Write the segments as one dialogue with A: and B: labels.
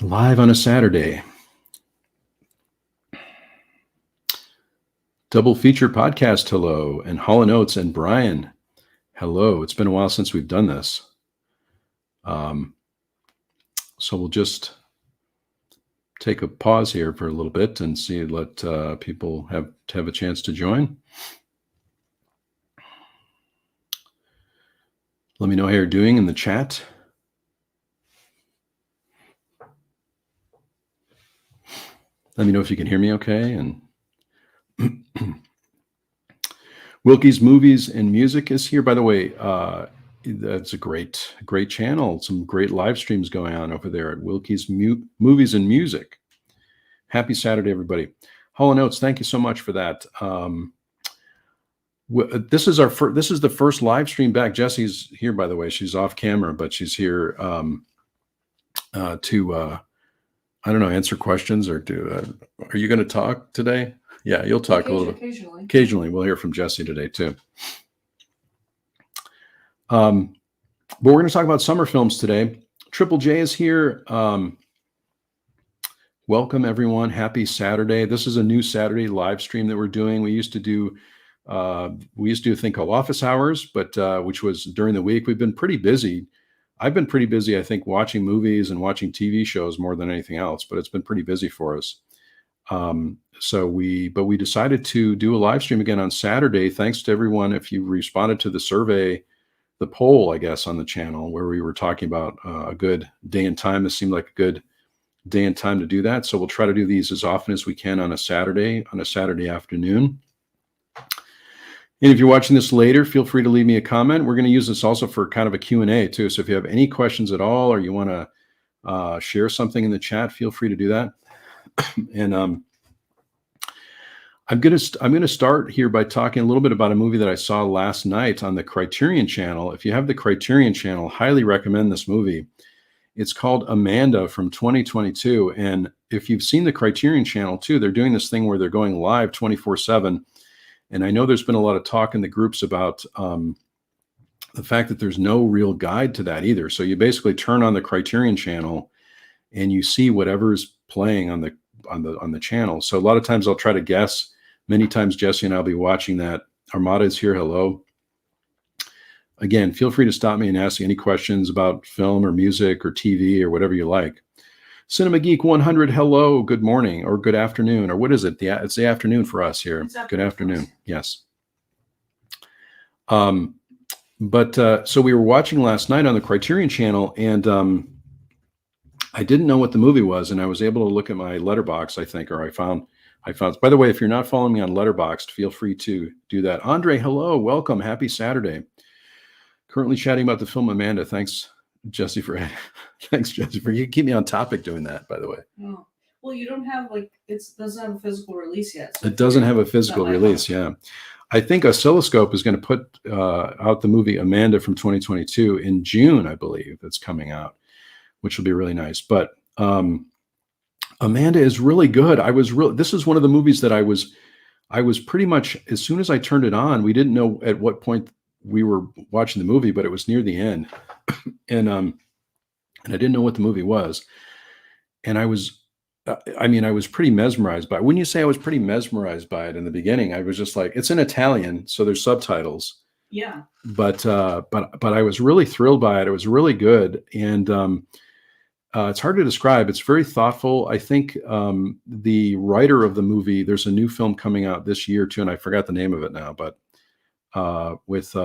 A: Live on a Saturday. Double feature podcast, hello. And Hall & Oates and Brian, hello. It's been a while since we've done this. So we'll just take a pause here for a little bit and let people have a chance to join. Let me know how you're doing in the chat. Let me know if you can hear me okay. And Wilkie's Movies and Music is here. By the way, that's a great channel. Some great live streams going on over there at Wilkie's Movies and Music. Happy Saturday, everybody. Hall & Oates, thank you so much for that. This is the first live stream back. Jessie's here, by the way. She's off camera, but she's here to I don't know, answer questions or to. Are you going to talk today? Yeah, you'll talk a little bit. Occasionally, we'll hear from Jessie today too. But we're going to talk about summer films today. Triple J is here. Welcome everyone. Happy Saturday. This is a new Saturday live stream that we're doing. We used to do a thing called Office Hours, but which was during the week. We've been pretty busy. I've been pretty busy, I think, watching movies and watching TV shows more than anything else, but it's been pretty busy for us. So we decided to do a live stream again on Saturday. Thanks to everyone. If you responded to the survey, the poll, I guess, on the channel where we were talking about a good day and time. This seemed like a good day and time to do that. So we'll try to do these as often as we can on a Saturday afternoon. And if you're watching this later, feel free to leave me a comment. We're going to use this also for kind of a Q&A too. So if you have any questions at all, or you want to share something in the chat, feel free to do that. And I'm going to start here by talking a little bit about a movie that I saw last night on the Criterion Channel. If you have the Criterion Channel, highly recommend this movie. It's called Amanda from 2022. And if you've seen the Criterion Channel too, they're doing this thing where they're going live 24/7. And I know there's been a lot of talk in the groups about the fact that there's no real guide to that either. So you basically turn on the Criterion Channel and you see whatever's playing on the channel. So a lot of times I'll try to guess. Many times Jessie and I'll be watching that. Armada is here. Hello. Again, feel free to stop me and ask any questions about film or music or TV or whatever you like. Cinema Geek 100, hello, good morning or good afternoon, or what is it? It's the afternoon for us here. Good afternoon, yes. So we were watching last night on the Criterion Channel, and I didn't know what the movie was, and I was able to look at my Letterboxd, I think, or I found. By the way, if you're not following me on Letterboxd, feel free to do that. Andre, hello, welcome, happy Saturday. Currently chatting about the film Amanda. Thanks, Jessie, you keep me on topic doing that, by the way.
B: Oh. Well, you don't have it doesn't have a physical release yet.
A: So it doesn't have a physical release, yeah. I think Oscilloscope is going to put out the movie Amanda from 2022 in June, I believe. It's coming out, which will be really nice. But Amanda is really good. This is one of the movies that I was pretty much, as soon as I turned it on, we didn't know at what point we were watching the movie, but it was near the end. And I didn't know what the movie was. And I was pretty mesmerized by it. When you say I was pretty mesmerized by it in the beginning, I was just like, it's in Italian, so there's subtitles.
B: Yeah.
A: But I was really thrilled by it. It was really good. And it's hard to describe. It's very thoughtful. I think the writer of the movie, there's a new film coming out this year too, and I forgot the name of it now, but with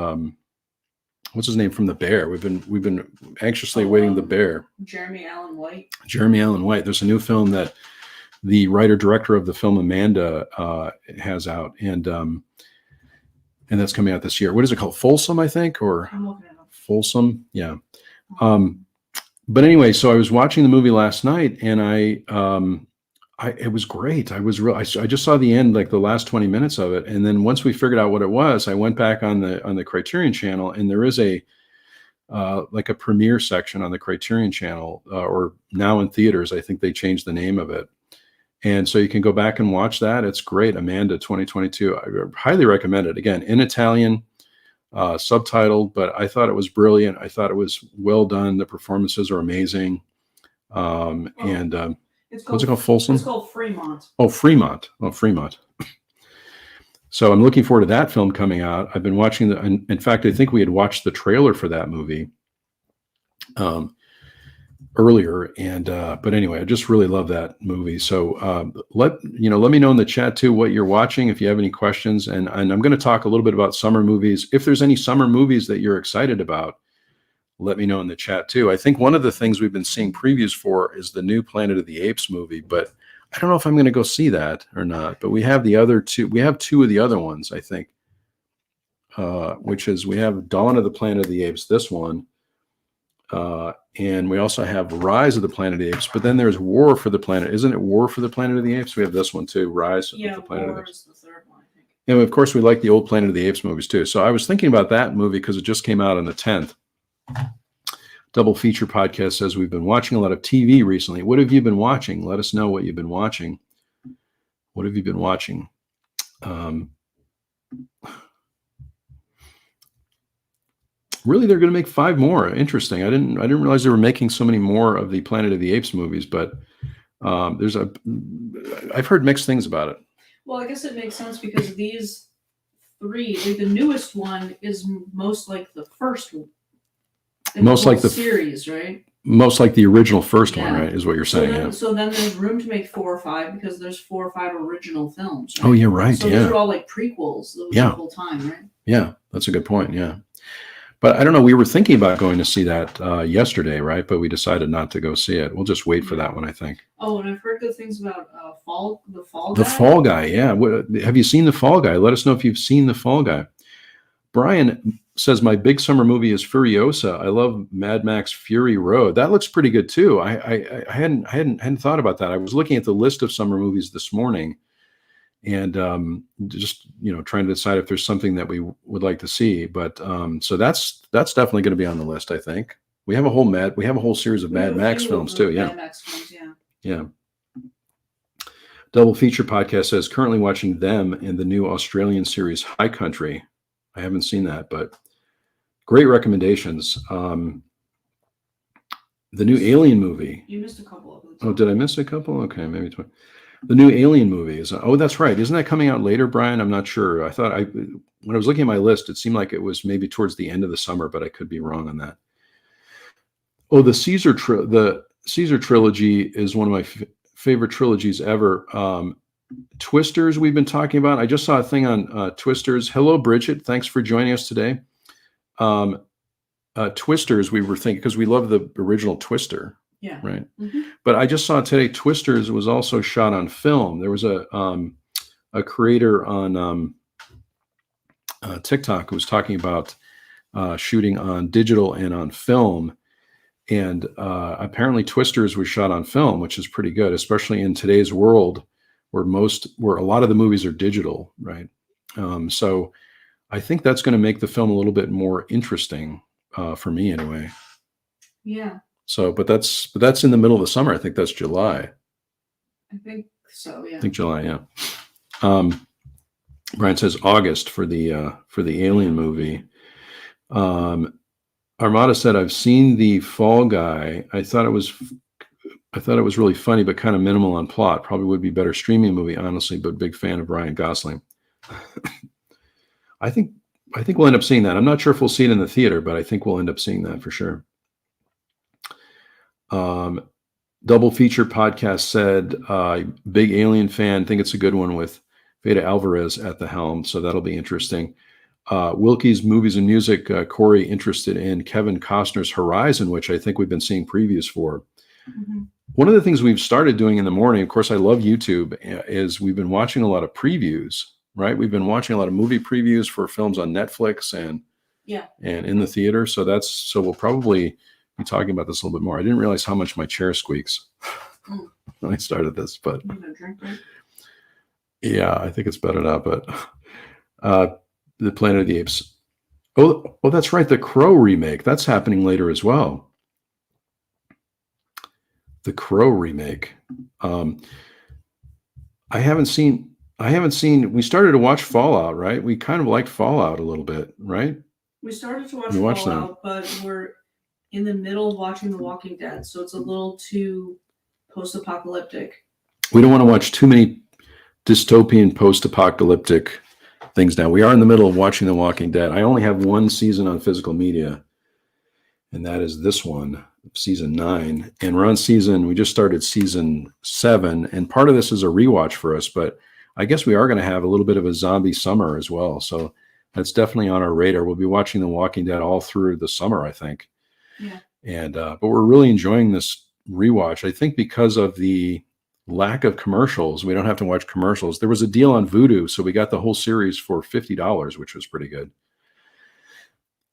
A: what's his name from The Bear? We've been anxiously awaiting The Bear.
B: Jeremy Allen White.
A: There's a new film that the writer-director of the film Amanda has out, and that's coming out this year. What is it called? Folsom, I think, or Folsom? Yeah. But anyway, so I was watching the movie last night, and it was great. I just saw the end, like the last 20 minutes of it. And then once we figured out what it was, I went back on the Criterion Channel, and there is a premiere section on the Criterion Channel, or now in theaters. I think they changed the name of it. And so you can go back and watch that. It's great. Amanda 2022. I highly recommend it. Again, in Italian, subtitled, but I thought it was brilliant. I thought it was well done. The performances are amazing. And
B: It's
A: what's it called? Folsom?
B: It's called Fremont.
A: Oh, Fremont. Oh, Fremont. So I'm looking forward to that film coming out. I've been watching in fact, I think we had watched the trailer for that movie earlier. And, but anyway, I just really love that movie. So let me know in the chat too, what you're watching, if you have any questions. And I'm going to talk a little bit about summer movies. If there's any summer movies that you're excited about, let me know in the chat too. I think one of the things we've been seeing previews for is the new Planet of the Apes movie, but I don't know if I'm going to go see that or not. But we have the other two. We have two of the other ones, I think, which is we have Dawn of the Planet of the Apes, this one, and we also have Rise of the Planet of the Apes. But then there's War for the Planet. Isn't it War for the Planet of the Apes? We have this one too, Rise of the Planet of the Apes.
B: Is the third one, I think.
A: And of course, we like the old Planet of the Apes movies too. So I was thinking about that movie because it just came out on the 10th. Double Feature Podcast says we've been watching a lot of TV recently. What have you been watching? Let us know what you've been watching. What have you been watching? Really, they're going to make 5 more. Interesting. I didn't realize they were making so many more of the Planet of the Apes movies, but I've heard mixed things about it.
B: Well, I guess it makes sense because these 3, like the newest one is most like the first one.
A: Most like the
B: series, right?
A: Most like the original first one, right? Is what you're saying.
B: So then there's room to make 4 or 5 because there's 4 or 5 original films. Right?
A: Oh, you're right.
B: So these are all like prequels. The whole time, right? Yeah,
A: that's a good point. Yeah, but I don't know. We were thinking about going to see that yesterday, right? But we decided not to go see it. We'll just wait for that one, I think.
B: Oh, and I've heard good things about the Fall Guy.
A: The Fall Guy, yeah. Have you seen the Fall Guy? Let us know if you've seen the Fall Guy. Brian says my big summer movie is Furiosa. I love Mad Max Fury Road. That looks pretty good too. I hadn't thought about that. I was looking at the list of summer movies this morning, and just trying to decide if there's something that we would like to see. But so that's definitely going to be on the list. I think we have a whole series of Mad Max films too. Yeah.
B: Mad Max films, yeah.
A: Yeah. Double Feature Podcast says currently watching Them and the new Australian series High Country. I haven't seen that, but great recommendations. The new Alien movie.
B: You missed a couple of them.
A: Oh, did I miss a couple? Okay, maybe 20. The new Alien movie is. Oh, that's right. Isn't that coming out later, Brian? I'm not sure. I thought when I was looking at my list, it seemed like it was maybe towards the end of the summer, but I could be wrong on that. Oh, the Caesar trilogy is one of my favorite trilogies ever. Twisters we've been talking about. I just saw a thing on Twisters. Hello, Bridget. Thanks for joining us today. Twisters, we were thinking, because we love the original Twister.
B: Yeah.
A: Right.
B: Mm-hmm.
A: But I just saw today Twisters was also shot on film. There was a creator on TikTok who was talking about shooting on digital and on film. And apparently Twisters was shot on film, which is pretty good, especially in today's world where a lot of the movies are digital, right? So I think that's going to make the film a little bit more interesting for me anyway.
B: Yeah.
A: So, but that's in the middle of the summer. I think that's July.
B: I think so. Yeah.
A: I think July. Yeah. Brian says August for the Alien movie. Armada said, "I've seen the Fall Guy. I thought it was really funny, but kind of minimal on plot. Probably would be better streaming movie, honestly. But big fan of Ryan Gosling." I think we'll end up seeing that. I'm not sure if we'll see it in the theater, but I think we'll end up seeing that for sure. Double Feature Podcast said, big Alien fan. Think it's a good one with Veda Alvarez at the helm. So that'll be interesting. Wilkie's Movies and Music, Corey interested in Kevin Costner's Horizon, which I think we've been seeing previews for.
B: Mm-hmm.
A: One of the things we've started doing in the morning, of course, I love YouTube, is we've been watching a lot of previews, right? We've been watching a lot of movie previews for films on Netflix and in the theater. So we'll probably be talking about this a little bit more. I didn't realize how much my chair squeaks when I started this, but yeah, I think it's better now. But the Planet of the Apes. Oh, that's right. The Crow remake. That's happening later as well. The Crow remake. I haven't seen. We started to watch Fallout, right? We kind of liked Fallout a little bit, right?
B: We started to watch Fallout, but we're in the middle of watching The Walking Dead, so it's a little too post-apocalyptic.
A: We don't want to watch too many dystopian post-apocalyptic things now. We are in the middle of watching The Walking Dead. I only have one season on physical media, and that is this one, season 9. And we just started season 7, and part of this is a rewatch for us, but I guess we are going to have a little bit of a zombie summer as well. So that's definitely on our radar. We'll be watching The Walking Dead all through the summer, I think.
B: Yeah.
A: And but we're really enjoying this rewatch. I think because of the lack of commercials, we don't have to watch commercials. There was a deal on Vudu, so we got the whole series for $50, which was pretty good.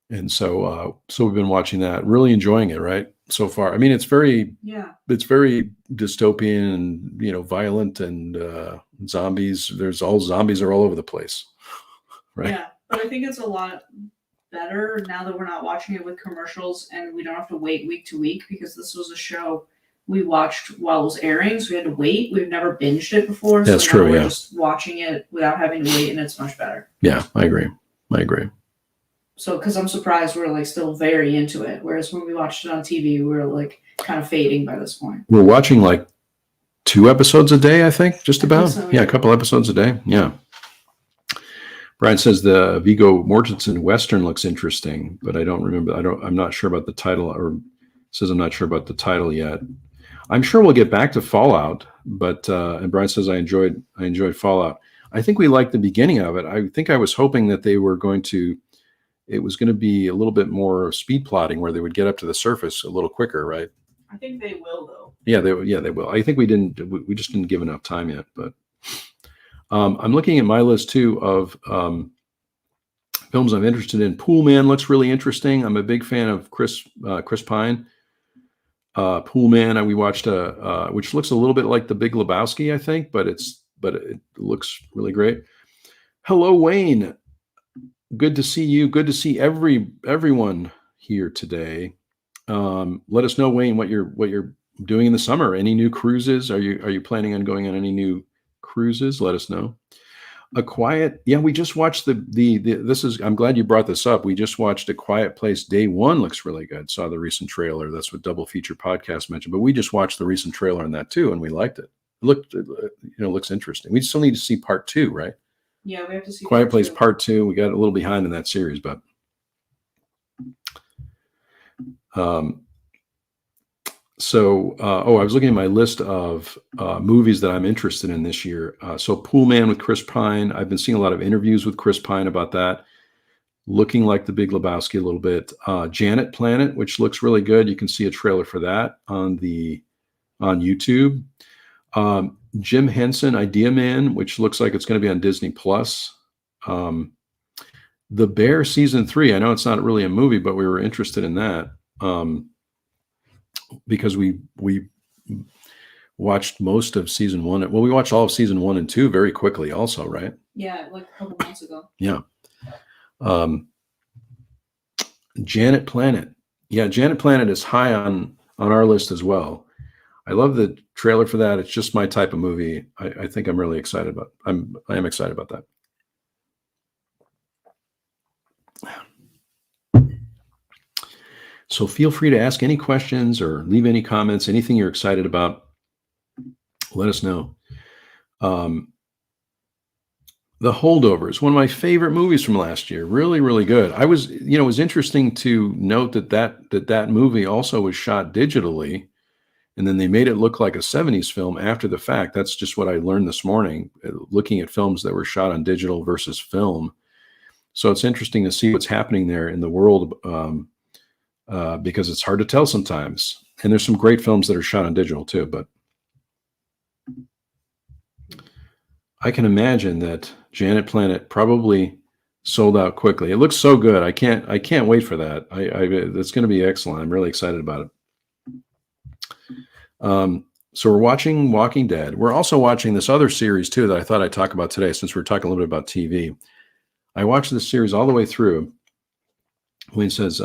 A: And so we've been watching that, really enjoying it, right? So far. I mean, it's very dystopian and, violent and zombies. Zombies are all over the place. Right.
B: Yeah. But I think it's a lot better now that we're not watching it with commercials and we don't have to wait week to week, because this was a show we watched while it was airing, so we had to wait. We've never binged it before.
A: That's
B: so
A: true.
B: We're
A: Yeah.
B: just watching it without having to wait, and it's much better.
A: Yeah, I agree.
B: So, because I'm surprised we're like still very into it, whereas when we watched it on TV, we were like kind of fading by this point.
A: We're watching like 2 episodes a day, I think, just about.
B: So,
A: yeah, a couple episodes a day. Yeah. Brian says the Viggo Mortensen Western looks interesting, but I don't remember. I'm not sure about the title, or says I'm not sure about the title yet. I'm sure we'll get back to Fallout, but and Brian says I enjoyed Fallout. I think we liked the beginning of it. I think I was hoping that it was going to be a little bit more speed plotting, where they would get up to the surface a little quicker, right?
B: I think they will, though.
A: Yeah, they will. I think we just didn't give enough time yet, but I'm looking at my list too of films I'm interested in. Pool Man looks really interesting. I'm a big fan of Chris Pine. Pool Man, we watched which looks a little bit like The Big Lebowski, I think, but it looks really great. Hello, Wayne. Good to see you. Good to see everyone here today. Let us know, Wayne, what you're doing in the summer. Any new cruises? Are you planning on going on any new cruises? Let us know. We just watched I'm glad you brought this up. We just watched A Quiet Place. Day 1 looks really good. Saw the recent trailer. That's what Double Feature Podcast mentioned, but we just watched the recent trailer on that too, and we liked it. Looks interesting. We still need to see part 2, right?
B: Yeah, we have to see
A: Quiet Place part 2. We got a little behind in that series, but I was looking at my list of movies that I'm interested in this year. So Pool Man with Chris Pine. I've been seeing a lot of interviews with Chris Pine about that. Looking like The Big Lebowski a little bit. Janet Planet, which looks really good. You can see a trailer for that on YouTube. Jim Henson, Idea Man, which looks like it's going to be on Disney Plus. The Bear season 3. I know it's not really a movie, but we were interested in that. Because we watched most of season 1. Well, we watched all of season 1 and 2 very quickly also, right?
B: Yeah, like a couple months ago.
A: Yeah. Janet Planet. Yeah, Janet Planet is high on our list as well. I love the trailer for that. It's just my type of movie. I think I'm really excited about. I am excited about that. So feel free to ask any questions or leave any comments, anything you're excited about. Let us know. The Holdovers, one of my favorite movies from last year. Really, really good. It was interesting to note that movie also was shot digitally, and then they made it look like a 70s film after the fact. That's just what I learned this morning, looking at films that were shot on digital versus film. So it's interesting to see what's happening there in the world, because it's hard to tell sometimes. And there's some great films that are shot on digital too, but I can imagine that Janet Planet probably sold out quickly. It looks so good. I can't wait for that. It's going to be excellent. I'm really excited about it. So we're watching Walking Dead. We're also watching this other series too that I thought I'd talk about today, since we're talking a little bit about TV. I watched this series all the way through. Wayne says,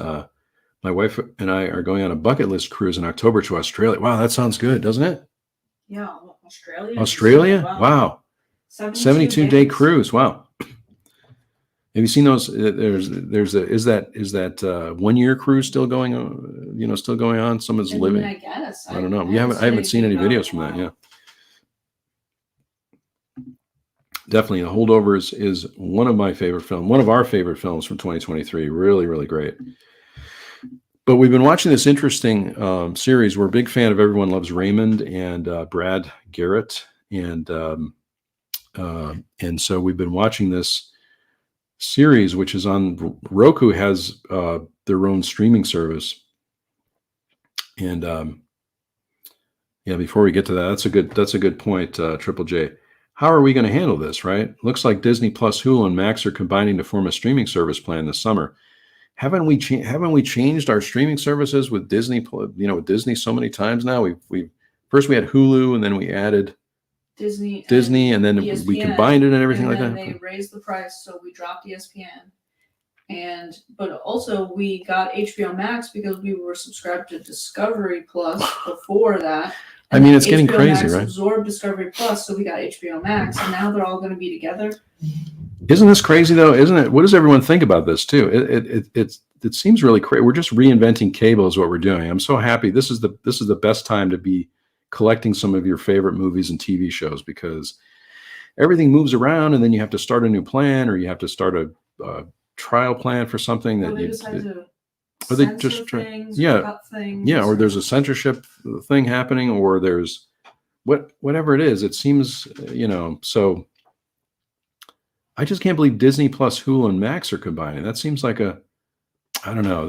A: my wife and I are going on a bucket list cruise in October to Australia. Wow, that sounds good, doesn't it?
B: Yeah, Australia.
A: Australia? Wow. 72-day cruise. Wow. Have you seen those? Is that 1 year cruise still going on? Still going on? Someone's living.
B: I guess.
A: I don't know. I haven't seen any videos from that. Yeah. Definitely, The Holdovers is one of my favorite films, one of our favorite films from 2023. Really, really great. But we've been watching this interesting series. We're a big fan of Everyone Loves Raymond and Brad Garrett, and so we've been watching this series, which is on Roku, has their own streaming service. And before we get to that, that's a good point, Triple J. How are we going to handle this, right? Looks like Disney Plus, Hulu, and Max are combining to form a streaming service plan this summer. Haven't we changed our streaming services with Disney? With Disney so many times now. We first we had Hulu, and then we added Disney, and then ESPN, we combined it and everything like that.
B: They raised the price, so we dropped ESPN. But also we got HBO Max because we were subscribed to Discovery Plus before that.
A: I mean, it's getting crazy,
B: Max
A: right?
B: Absorbed Discovery Plus, so we got HBO Max, and now they're all going to be together.
A: Isn't this crazy though? Isn't it? What does everyone think about this too? It seems really crazy. We're just reinventing cable is what we're doing. I'm so happy. This is the best time to be collecting some of your favorite movies and TV shows, because everything moves around, and then you have to start a new plan, or you have to start a trial plan for something that
B: they decide to
A: or they just try,
B: things,
A: cut things, or there's a censorship thing happening, or there's whatever it is. It seems, so I just can't believe Disney Plus, Hulu, and Max are combining. That seems like I don't know.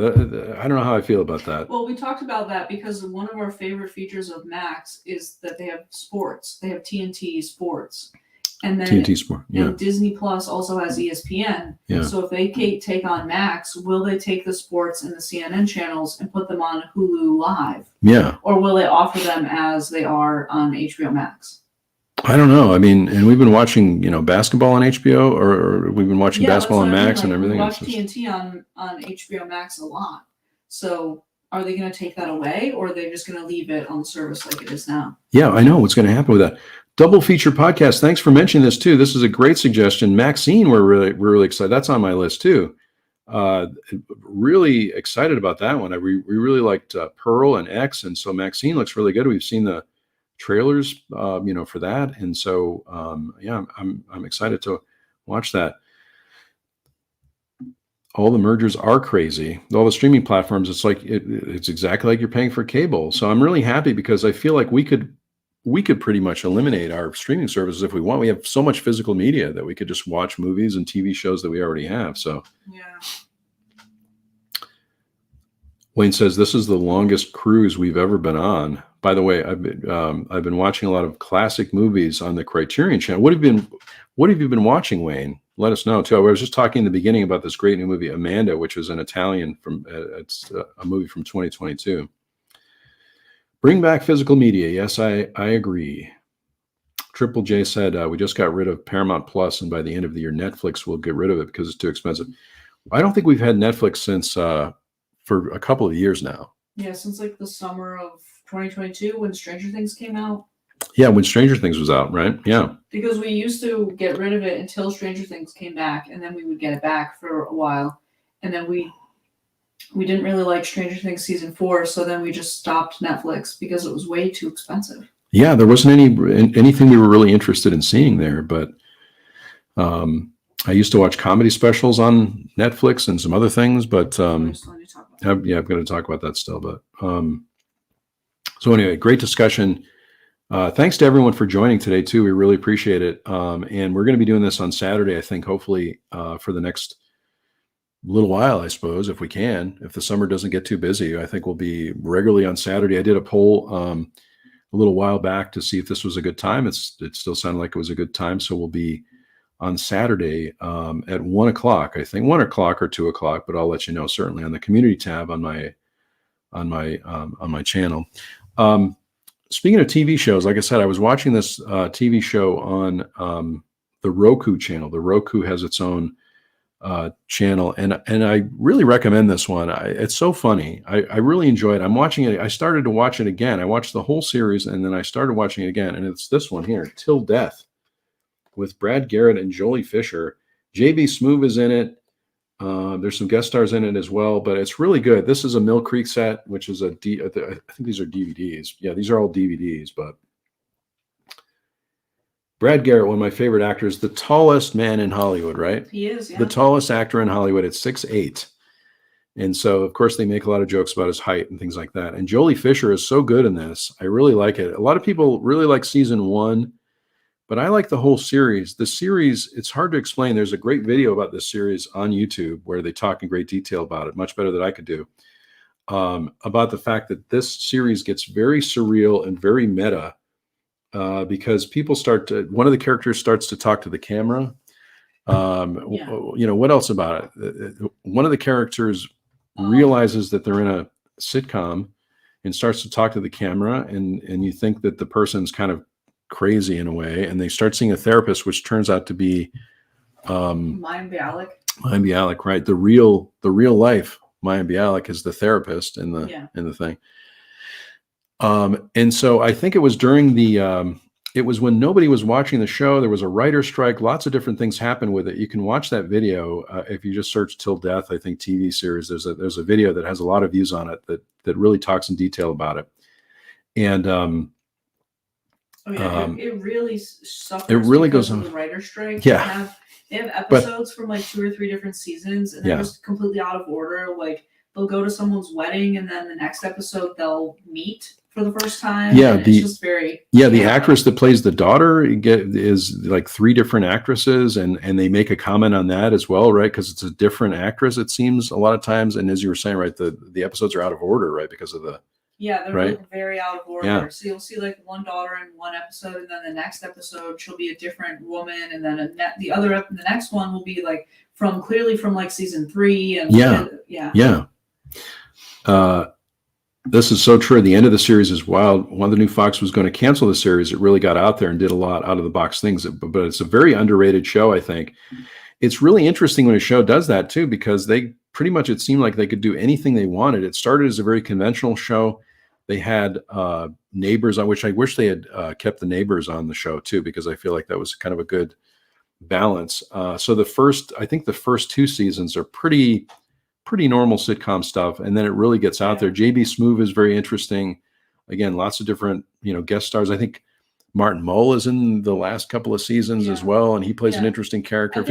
A: I don't know how I feel about that.
B: Well, we talked about that because one of our favorite features of Max is that they have sports. They have TNT Sports. And then
A: TNT Sport,
B: and Disney Plus also has ESPN.
A: Yeah.
B: So if they take on Max, will they take the sports and the CNN channels and put them on Hulu Live?
A: Yeah.
B: Or will they offer them as they are on HBO Max?
A: I don't know. I mean, and we've been watching, basketball on HBO, or we've been watching basketball on Max and everything.
B: We watch TNT on HBO Max a lot. So are they going to take that away, or are they just going to leave it on the service like it is now? Yeah,
A: I know what's going to happen with that. Double feature podcast. Thanks for mentioning this too. This is a great suggestion. Maxine, we're really excited. That's on my list too. Really excited about that one. We really liked Pearl and X, and so Maxine looks really good. We've seen the trailers, for that, and so I'm excited to watch that. All the mergers are crazy. All the streaming platforms, it's like it's exactly like you're paying for cable. So I'm really happy because I feel like we could pretty much eliminate our streaming services if we want. We have so much physical media that we could just watch movies and TV shows that we already have. So
B: yeah.
A: Wayne says this is the longest cruise we've ever been on. By the way, I've been watching a lot of classic movies on the Criterion channel. What have you been watching, Wayne? Let us know too. I was just talking in the beginning about this great new movie, Amanda, which was an Italian it's a movie from 2022. Bring back physical media. Yes, I agree. Triple J said we just got rid of Paramount Plus, and by the end of the year, Netflix will get rid of it because it's too expensive. I don't think we've had Netflix since for a couple of years now.
B: Yeah, since like the summer of 2022 when Stranger Things came out.
A: Yeah, when Stranger Things was out, right? Yeah.
B: Because we used to get rid of it until Stranger Things came back, and then we would get it back for a while, and then we didn't really like Stranger Things season 4, so then we just stopped Netflix because it was way too expensive. Yeah,
A: there wasn't anything we were really interested in seeing there, but I used to watch comedy specials on Netflix and some other things, but I'm going to talk about that still. But so anyway, great discussion. Thanks to everyone for joining today too. We really appreciate it. And we're going to be doing this on Saturday, I think, hopefully for the next little while, I suppose, if we can. If the summer doesn't get too busy, I think we'll be regularly on Saturday. I did a poll a little while back to see if this was a good time. It still sounded like it was a good time. So we'll be on Saturday at 1 o'clock, I think 1 o'clock or 2 o'clock, but I'll let you know certainly on the community tab on my channel. Speaking of TV shows, like I said, I was watching this TV show on the Roku channel. The Roku has its own channel, and I really recommend this one. It's so funny. I really enjoy it. I'm watching it. I started to watch it again. I watched the whole series, and then I started watching it again, and it's this one here, Till Death, with Brad Garrett and Jolie Fisher. J.B. Smoove is in it. There's some guest stars in it as well, but it's really good. This is a Mill Creek set, which is I think these are DVDs. Yeah, these are all DVDs, but Brad Garrett, one of my favorite actors, the tallest man in Hollywood, right?
B: He is, yeah.
A: The tallest actor in Hollywood at 6'8". And so, of course, they make a lot of jokes about his height and things like that. And Jolie Fisher is so good in this. I really like it. A lot of people really like season 1, but I like the whole series. The series, it's hard to explain. There's a great video about this series on YouTube where they talk in great detail about it, much better than I could do, about the fact that this series gets very surreal and very meta because people one of the characters starts to talk to the camera. What else about it? One of the characters realizes that they're in a sitcom and starts to talk to the camera, and you think that the person's kind of crazy in a way, and they start seeing a therapist, which turns out to be
B: Mayim Bialik.
A: Mayim Bialik, right? The real life Mayim Bialik is the therapist in the thing. And so I think it was during it was when nobody was watching the show. There was a writer strike. Lots of different things happened with it. You can watch that video if you just search "Till Death." I think TV series. There's a video that has a lot of views on it that really talks in detail about it. And
B: it really suffers.
A: It really goes on
B: the writer strike.
A: Yeah,
B: they have episodes from like 2 or 3 different seasons, and they're just completely out of order. Like they'll go to someone's wedding, and then the next episode they'll meet for the first time.
A: Yeah,
B: it's just very
A: the actress that plays the daughter is like 3 different actresses, and they make a comment on that as well, right? Because it's a different actress, it seems, a lot of times. And as you were saying, right, the episodes are out of order, right, because of the
B: they're
A: right?
B: very out of order.
A: Yeah.
B: So you'll see like one daughter in one episode, and then the next episode she'll be a different woman, and then the next one will be like clearly from like season 3. And
A: this is so true. The end of the series is wild. One of the new Fox was going to cancel the series. It really got out there and did a lot out of the box things, but it's a very underrated show, I think. It's really interesting when a show does that too, because they pretty much, it seemed like they could do anything they wanted. It started as a very conventional show. They had neighbors on, which I wish they had kept the neighbors on the show too, because I feel like that was kind of a good balance. So I think the first 2 seasons are pretty normal sitcom stuff, and then it really gets out there. JB Smoove is very interesting. Again, lots of different guest stars. I think Martin Mull is in the last couple of seasons as well, and he plays an interesting character.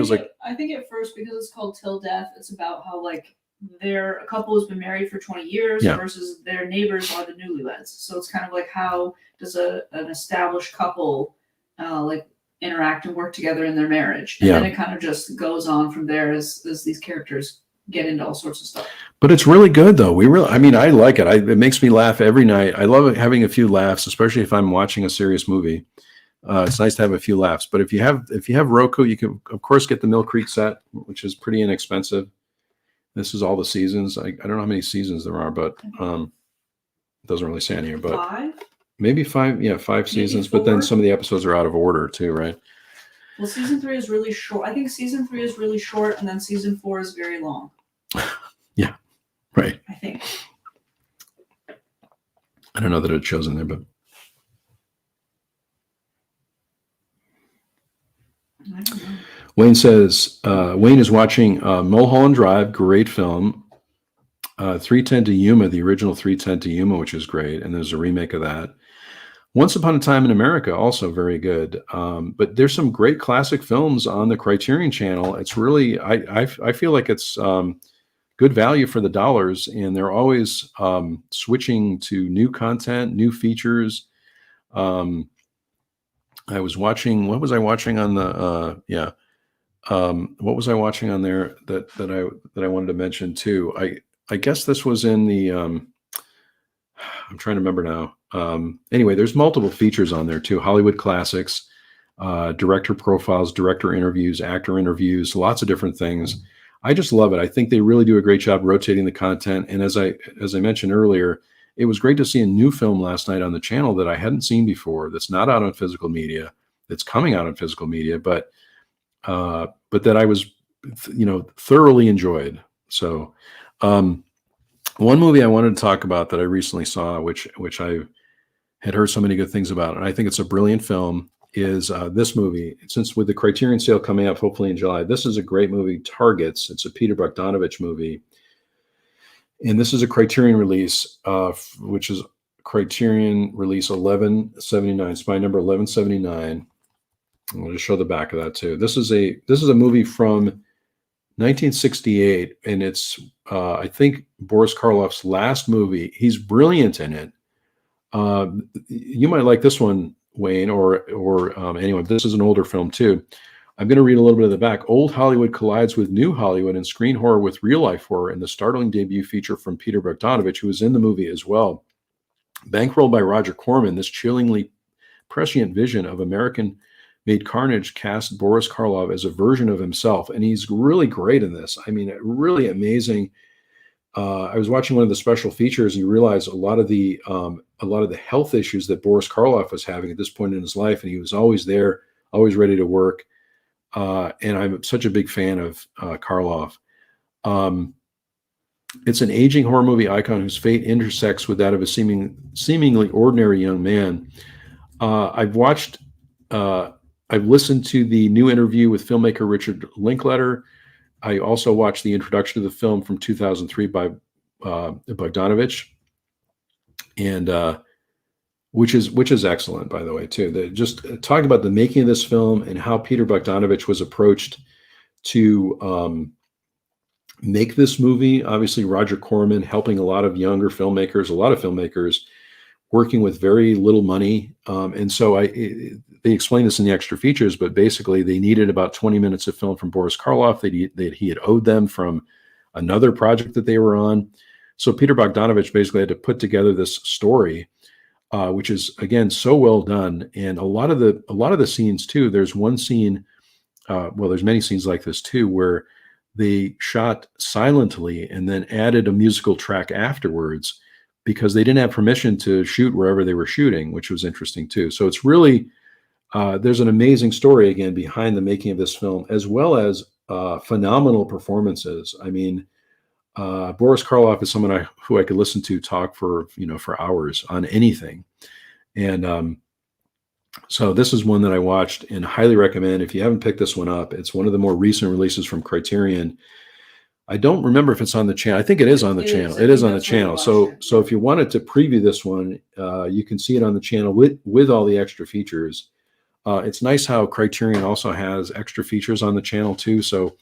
B: I think at first, because it's called Till Death, it's about how like they're a couple who's been married for 20 years versus their neighbors are the newlyweds. So it's kind of like, how does an established couple like interact and work together in their marriage? And then it kind of just goes on from there as these characters get into all sorts of stuff.
A: But it's really good though. I like it. It makes me laugh every night. I love having a few laughs, especially if I'm watching a serious movie. It's nice to have a few laughs. But if you have Roku, you can of course get the Mill Creek set, which is pretty inexpensive. This is all the seasons. I don't know how many seasons there are, but it doesn't really say on here. But
B: 5?
A: Maybe 5. Yeah, 5 seasons.
B: 4?
A: But then some of the episodes are out of order too, right?
B: Well, season 3 is really short. I think season 3 is really short, and then season 4 is very long.
A: Yeah, right.
B: I think.
A: I don't know that it shows in there, but
B: I don't know.
A: Wayne says Wayne is watching Mulholland Drive, great film. 310 to Yuma, the original 310 to Yuma, which is great, and there's a remake of that. Once Upon a Time in America, also very good. But there's some great classic films on the Criterion Channel. It's really, I feel like it's good value for the dollars, and they're always switching to new content, new features. I was watching, what was I watching on the, what was I watching on there that I wanted to mention too? I guess this was in the, I'm trying to remember now. Anyway, there's multiple features on there too. Hollywood classics, director profiles, director interviews, actor interviews, lots of different things. I just love it. I think they really do a great job rotating the content. And as I mentioned earlier, it was great to see a new film last night on the channel that I hadn't seen before. That's not out on physical media. That's coming out on physical media, but that I was, thoroughly enjoyed. So, one movie I wanted to talk about that I recently saw, which I had heard so many good things about, and I think it's a brilliant film, is this movie. Since with the Criterion sale coming up, hopefully in July, this is a great movie, Targets. It's a Peter Bogdanovich movie. And this is a Criterion release, which is Criterion release 1179, spine number 1179. I'll just show the back of that too. This is a movie from 1968, and it's I think Boris Karloff's last movie. He's brilliant in it. You might like this one, Wayne, or anyway. This is an older film too. I'm going to read a little bit of the back. Old Hollywood collides with new Hollywood and screen horror with real life horror in the startling debut feature from Peter Bogdanovich, who was in the movie as well. Bankrolled by Roger Corman, this chillingly prescient vision of American-made carnage cast Boris Karloff as a version of himself, and he's really great in this. I mean, really amazing. I was watching one of the special features, and you realize a lot of the health issues that Boris Karloff was having at this point in his life, and he was always there, always ready to work. And I'm such a big fan of Karloff. It's an aging horror movie icon whose fate intersects with that of a seemingly ordinary young man. I've listened to the new interview with filmmaker Richard Linklater. I also watched the introduction to the film from 2003 by Bogdanovich, and which is excellent, by the way, too. Just talking about the making of this film and how Peter Bogdanovich was approached to make this movie. Obviously, Roger Corman helping a lot of filmmakers, working with very little money. And so they explain this in the extra features, but basically they needed about 20 minutes of film from Boris Karloff that he had owed them from another project that they were on. So Peter Bogdanovich basically had to put together this story, which is, again, so well done. And a lot of the scenes too, there's one scene, there's many scenes like this too, where they shot silently and then added a musical track afterwards because they didn't have permission to shoot wherever they were shooting, which was interesting too. So it's really, there's an amazing story, again, behind the making of this film, as well as phenomenal performances. I mean, Boris Karloff is someone who I could listen to talk for hours on anything. And so this is one that I watched and highly recommend. If you haven't picked this one up, it's one of the more recent releases from Criterion. I don't remember if it's on the channel. I think it is on the channel. It is on the channel. So if you wanted to preview this one, you can see it on the channel with all the extra features. It's nice how Criterion also has extra features on the channel too. So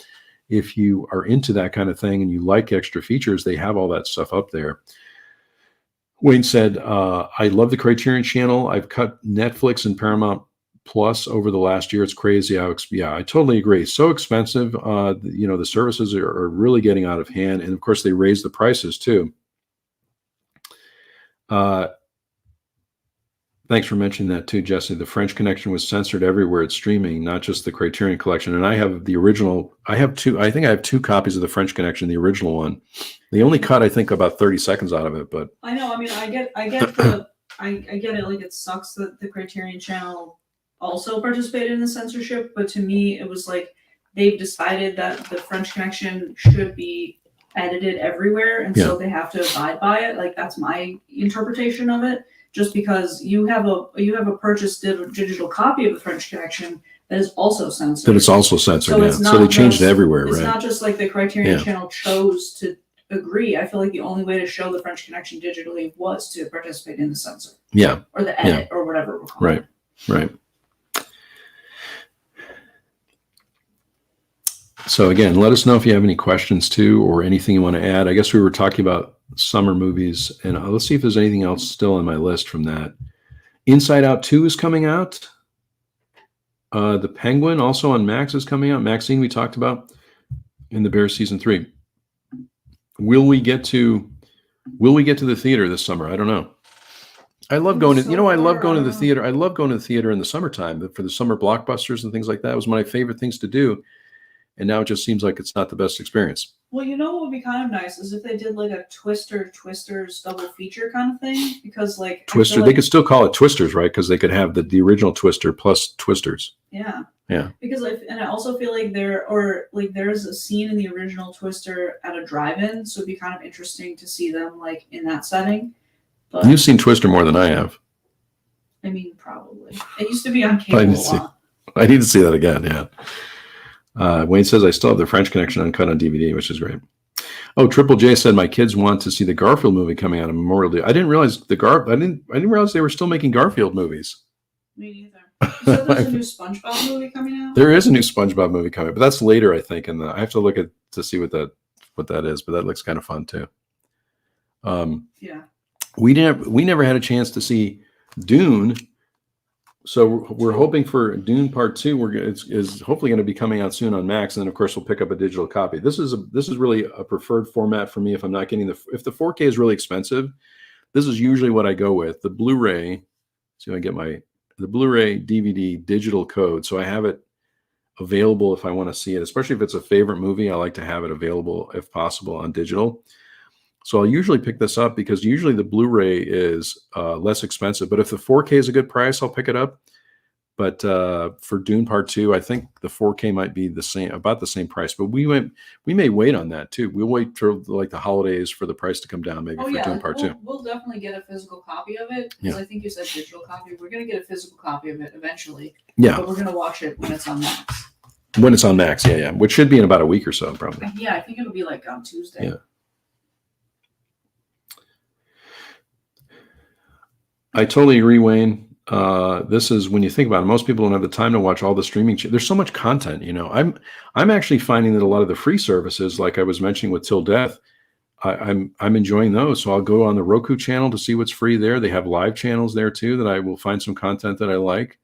A: if you are into that kind of thing and you like extra features, they have all that stuff up there. Wayne said, I love the Criterion channel. I've cut Netflix and Paramount Plus over the last year. It's crazy how, I totally agree. So expensive. The services are really getting out of hand. And of course, they raise the prices too. Thanks for mentioning that too, Jesse. The French Connection was censored everywhere it's streaming, not just the Criterion Collection. And I have the original. I think I have two copies of the French Connection, the original one. They only cut, I think, about 30 seconds out of it. But
B: I know. I mean, I get I get it. Like, it sucks that the Criterion channel also participated in the censorship. But to me, it was like they've decided that the French Connection should be edited everywhere, and so they have to abide by it. Like, that's my interpretation of it. Just because you have a purchased digital copy of the French Connection that is also censored. That
A: it's also censored.
B: So,
A: so they changed it everywhere,
B: it's
A: right? It's
B: not just like the Criterion channel chose to agree. I feel like the only way to show the French Connection digitally was to participate in the censor.
A: Yeah.
B: Or the edit or whatever we're calling it.
A: Right. So again, let us know if you have any questions too, or anything you want to add. I guess we were talking about summer movies, and let's see if there's anything else still on my list from that. Inside Out 2 is coming out. The Penguin, also on Max, is coming out. Maxine, we talked about in The Bear season 3. Will we get to the theater this summer? I don't know. I love going to, I love going to the theater. I love going to the theater in the summertime for the summer blockbusters and things like that. It was one of my favorite things to do. And now it just seems like it's not the best experience.
B: Well, what would be kind of nice is if they did like a Twisters double feature kind of thing, because like
A: Twister, they could still call it Twisters, right? Because they could have the original Twister plus Twisters.
B: Yeah.
A: Because
B: I also feel like there's a scene in the original Twister at a drive-in, so it'd be kind of interesting to see them like in that setting. But
A: you've seen Twister more than I have.
B: I mean, probably. It used to be on
A: I
B: cable a
A: need to see.
B: lot.
A: I need to see that again. Yeah. Wayne says I still have the French Connection uncut on DVD, which is great. Oh, Triple J said my kids want to see the Garfield movie coming out on Memorial Day. I didn't realize I didn't realize they were still making Garfield movies.
B: Me neither. You said there's a new SpongeBob movie coming out?
A: There is a new SpongeBob movie coming, but that's later, I think. And I have to look at to see what that is, but that looks kind of fun too.
B: Yeah.
A: We never had a chance to see Dune, so we're hoping for Dune Part 2. Is hopefully going to be coming out soon on Max, and then of course we'll pick up a digital copy. This is really a preferred format for me if I'm not getting if the 4K is really expensive. This is usually what I go with. The Blu-ray. See if I get the Blu-ray DVD digital code, so I have it available if I want to see it, especially if it's a favorite movie. I like to have it available if possible on digital. So I'll usually pick this up because usually the Blu-ray is less expensive. But if the 4K is a good price, I'll pick it up. But for Dune Part 2, I think the 4K might be about the same price. But we may wait on that too. We'll wait for like the holidays for the price to come down, maybe for Dune Part 2.
B: We'll definitely get a physical copy of it. Because I think you said digital copy. We're going to get a physical copy of it eventually.
A: Yeah.
B: But we're going to watch it when it's on Max.
A: When it's on Max, yeah. Which should be in about a week or so, probably.
B: Yeah, I think it'll be like on Tuesday.
A: Yeah. I totally agree, Wayne. This is when you think about it, most people don't have the time to watch all the streaming. There's so much content, I'm actually finding that a lot of the free services, like I was mentioning with Till Death, I'm enjoying those. So I'll go on the Roku channel to see what's free there. They have live channels there too that I will find some content that I like,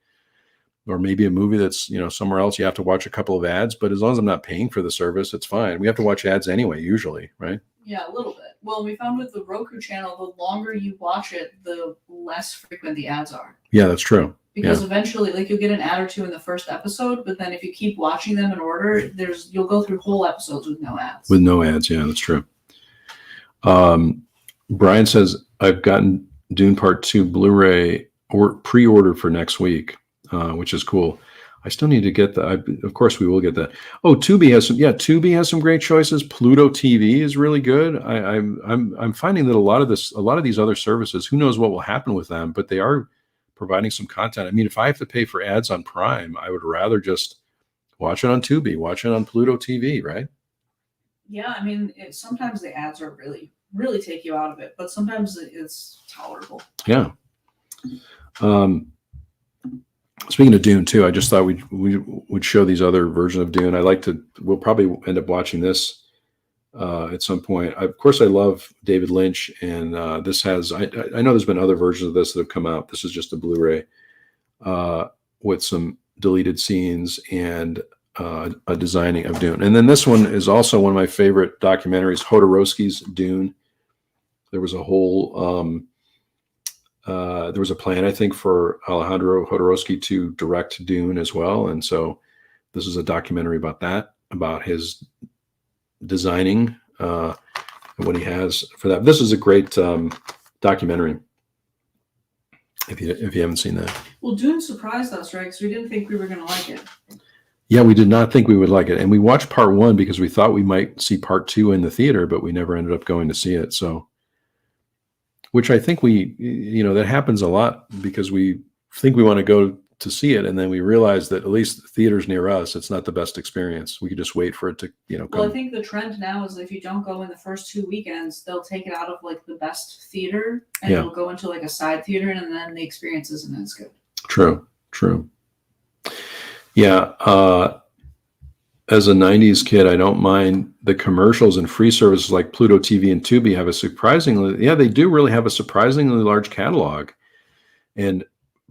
A: or maybe a movie that's somewhere else. You have to watch a couple of ads, but as long as I'm not paying for the service, it's fine. We have to watch ads anyway, usually, right?
B: Yeah, a little bit. Well, we found with the Roku channel, the longer you watch it, the less frequent the ads are.
A: Yeah, that's true.
B: Because eventually, like, you'll get an ad or two in the first episode, but then if you keep watching them in order, you'll go through whole episodes with no ads.
A: With no ads, yeah, that's true. Brian says I've gotten Dune Part 2 Blu-ray or pre-ordered for next week, which is cool. I still need to get that. Of course, we will get that. Oh, Tubi has some great choices. Pluto TV is really good. I'm finding that a lot of these other services, who knows what will happen with them, but they are providing some content. I mean, if I have to pay for ads on Prime, I would rather just watch it on Tubi, watch it on Pluto TV, right?
B: Yeah, I mean, sometimes the ads are really, really take you out of it, but sometimes it's tolerable.
A: Yeah. Speaking of Dune too, I just thought we would show these other versions of Dune. We'll probably end up watching this at some point. Of course, I love David Lynch, and this has. I know there's been other versions of this that have come out. This is just a Blu-ray with some deleted scenes and a designing of Dune. And then this one is also one of my favorite documentaries, Jodorowsky's Dune. There was a whole. There was a plan, I think, for Alejandro Jodorowsky to direct Dune as well. And so this is a documentary about that, about his designing and what he has for that. This is a great documentary if you haven't seen that.
B: Well, Dune surprised us, right? Because we didn't think we were going to like it.
A: Yeah, we did not think we would like it. And we watched part 1 because we thought we might see part 2 in the theater, but we never ended up going to see it. So, which I think that happens a lot because we think we want to go to see it, and then we realize that at least the theaters near us, it's not the best experience. We could just wait for it to,
B: Well,
A: come.
B: I think the trend now is if you don't go in the first 2 weekends, they'll take it out of like the best theater and it'll go into like a side theater, and then the experience isn't as good.
A: True. Yeah. As a 90s kid, I don't mind the commercials and free services like Pluto TV and Tubi have they do really have a surprisingly large catalog. And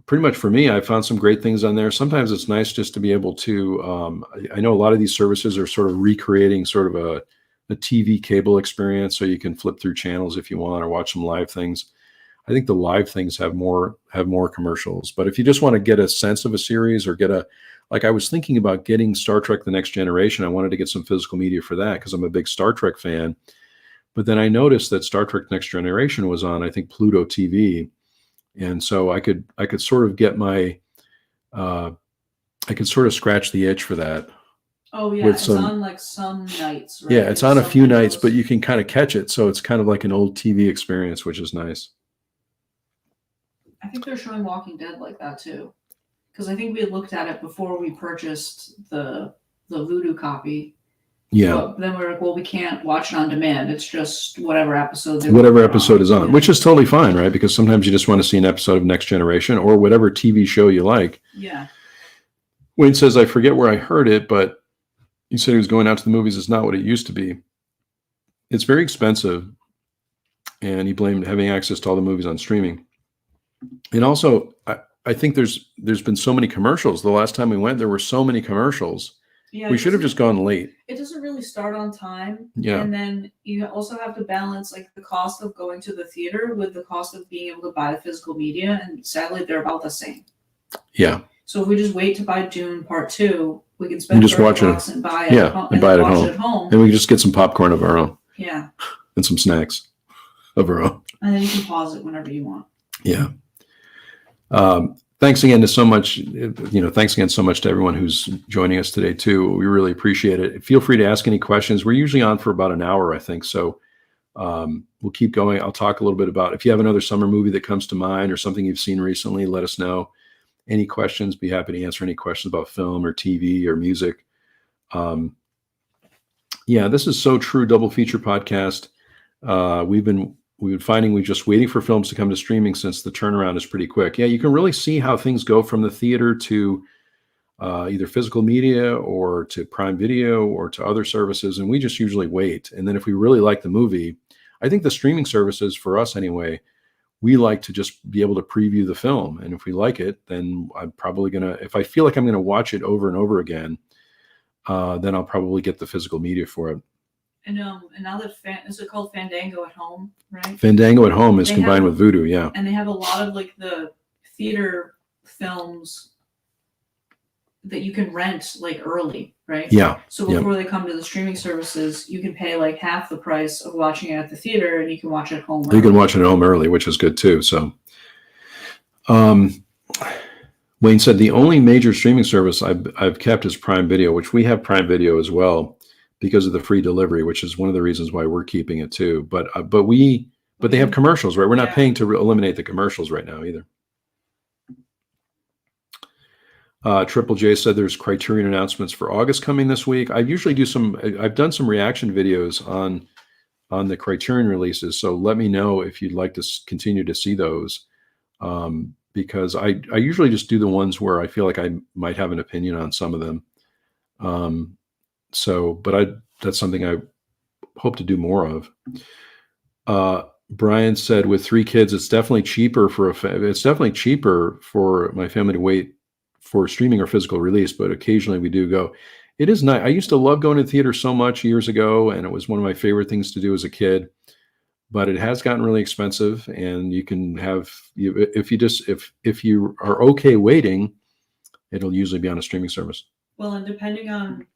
A: pretty much for me, I found some great things on there. Sometimes it's nice just to be able to, I know a lot of these services are sort of recreating sort of a TV cable experience, so you can flip through channels if you want or watch some live things. I think the live things have more commercials. But if you just want to get a sense of a series or like I was thinking about getting Star Trek: The Next Generation. I wanted to get some physical media for that because I'm a big Star Trek fan. But then I noticed that Star Trek: Next Generation was on, I think, Pluto TV. And so I could sort of get I could sort of scratch the itch for that.
B: Oh yeah, it's on like some nights, right?
A: Yeah, it's on a few nights, but you can kind of catch it. So it's kind of like an old TV experience, which is nice.
B: I think they're showing Walking Dead like that too, because I think we had looked at it before we purchased the Voodoo copy.
A: Yeah.
B: But then we were like, well, we can't watch it on demand. It's just whatever episode
A: is on, which is totally fine, right? Because sometimes you just want to see an episode of Next Generation or whatever TV show you like.
B: Yeah.
A: Wayne says, I forget where I heard it, but he said he was going out to the movies. It's not what it used to be. It's very expensive. And he blamed having access to all the movies on streaming. And also, I think there's been so many commercials. The last time we went, there were so many commercials.
B: Yeah,
A: we should have just gone late.
B: It doesn't really start on time.
A: Yeah.
B: And then you also have to balance like the cost of going to the theater with the cost of being able to buy the physical media. And sadly, they're about the same.
A: Yeah.
B: So if we just wait to buy Dune Part 2, we can spend
A: just watch it
B: and buy it.
A: Yeah, and buy it at home. And we can just get some popcorn of our own.
B: Yeah.
A: And some snacks of our own.
B: And then you can pause it whenever you want.
A: Yeah. Thanks again so much to everyone who's joining us today too. We really appreciate it. Feel free to ask any questions. We're usually on for about an hour, I think. So we'll keep going. I'll talk a little bit about if you have another summer movie that comes to mind or something you've seen recently, let us know. Any questions, be happy to answer any questions about film or TV or music. Yeah, this is So True Double Feature Podcast. We've been finding we're just waiting for films to come to streaming since the turnaround is pretty quick. Yeah, you can really see how things go from the theater to either physical media or to Prime Video or to other services. And we just usually wait. And then if we really like the movie, I think the streaming services, for us anyway, we like to just be able to preview the film. And if we like it, then I'm probably going to, if I feel like I'm going to watch it over and over again, then I'll probably get the physical media for it.
B: And now that is it called Fandango at Home, right?
A: Fandango at Home is combined with Vudu, yeah.
B: And they have a lot of like the theater films that you can rent like early, right?
A: Yeah.
B: So before they come to the streaming services, you can pay like half the price of watching it at the theater, and you can watch it at home.
A: You can watch it at home early, which is good too. So, Wayne said the only major streaming service I've kept is Prime Video, which we have Prime Video as well, because of the free delivery, which is one of the reasons why we're keeping it too. But they have commercials, right? We're not paying to eliminate the commercials right now either. Triple J said there's Criterion announcements for August coming this week. I've done some reaction videos on the Criterion releases. So let me know if you'd like to continue to see those. Because I usually just do the ones where I feel like I might have an opinion on some of them. That's something I hope to do more of. Brian said, with 3 kids, it's definitely cheaper for my family to wait for streaming or physical release, but occasionally we do go. It is nice. I used to love going to the theater so much years ago, and it was one of my favorite things to do as a kid. But it has gotten really expensive, and you can have if you are okay waiting, it'll usually be on a streaming service.
B: Well, and depending on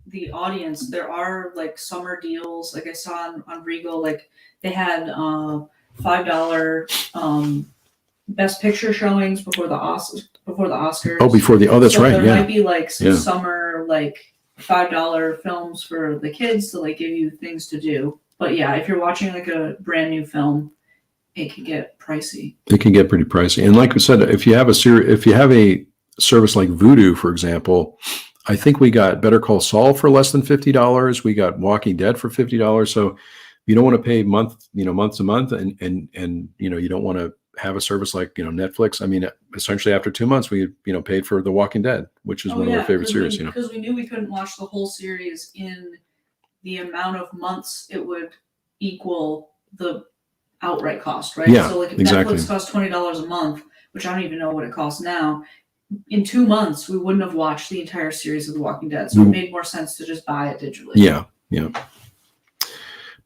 B: the audience, there are like summer deals. Like I saw on Regal, like they had $5 Best Picture showings before the Oscars.
A: That's right.
B: There
A: Yeah,
B: might be like some summer like $5 films for the kids to like give you things to do. But yeah, if you're watching like a brand new film, it can get pricey. It
A: can get pretty pricey. And like we said, if you have a service like Vudu, for example, I think we got Better Call Saul for less than $50. We got Walking Dead for $50. So you don't want to pay month to month, and you don't want to have a service like Netflix. I mean, essentially after 2 months, we paid for The Walking Dead, which is one of our favorite series.
B: Because we knew we couldn't watch the whole series in the amount of months it would equal the outright cost, right?
A: Yeah,
B: so like if
A: exactly.
B: Netflix costs $20 a month, which I don't even know what it costs now, in 2 months we wouldn't have watched the entire series of The Walking Dead. So it made more sense to just buy it digitally.
A: Yeah.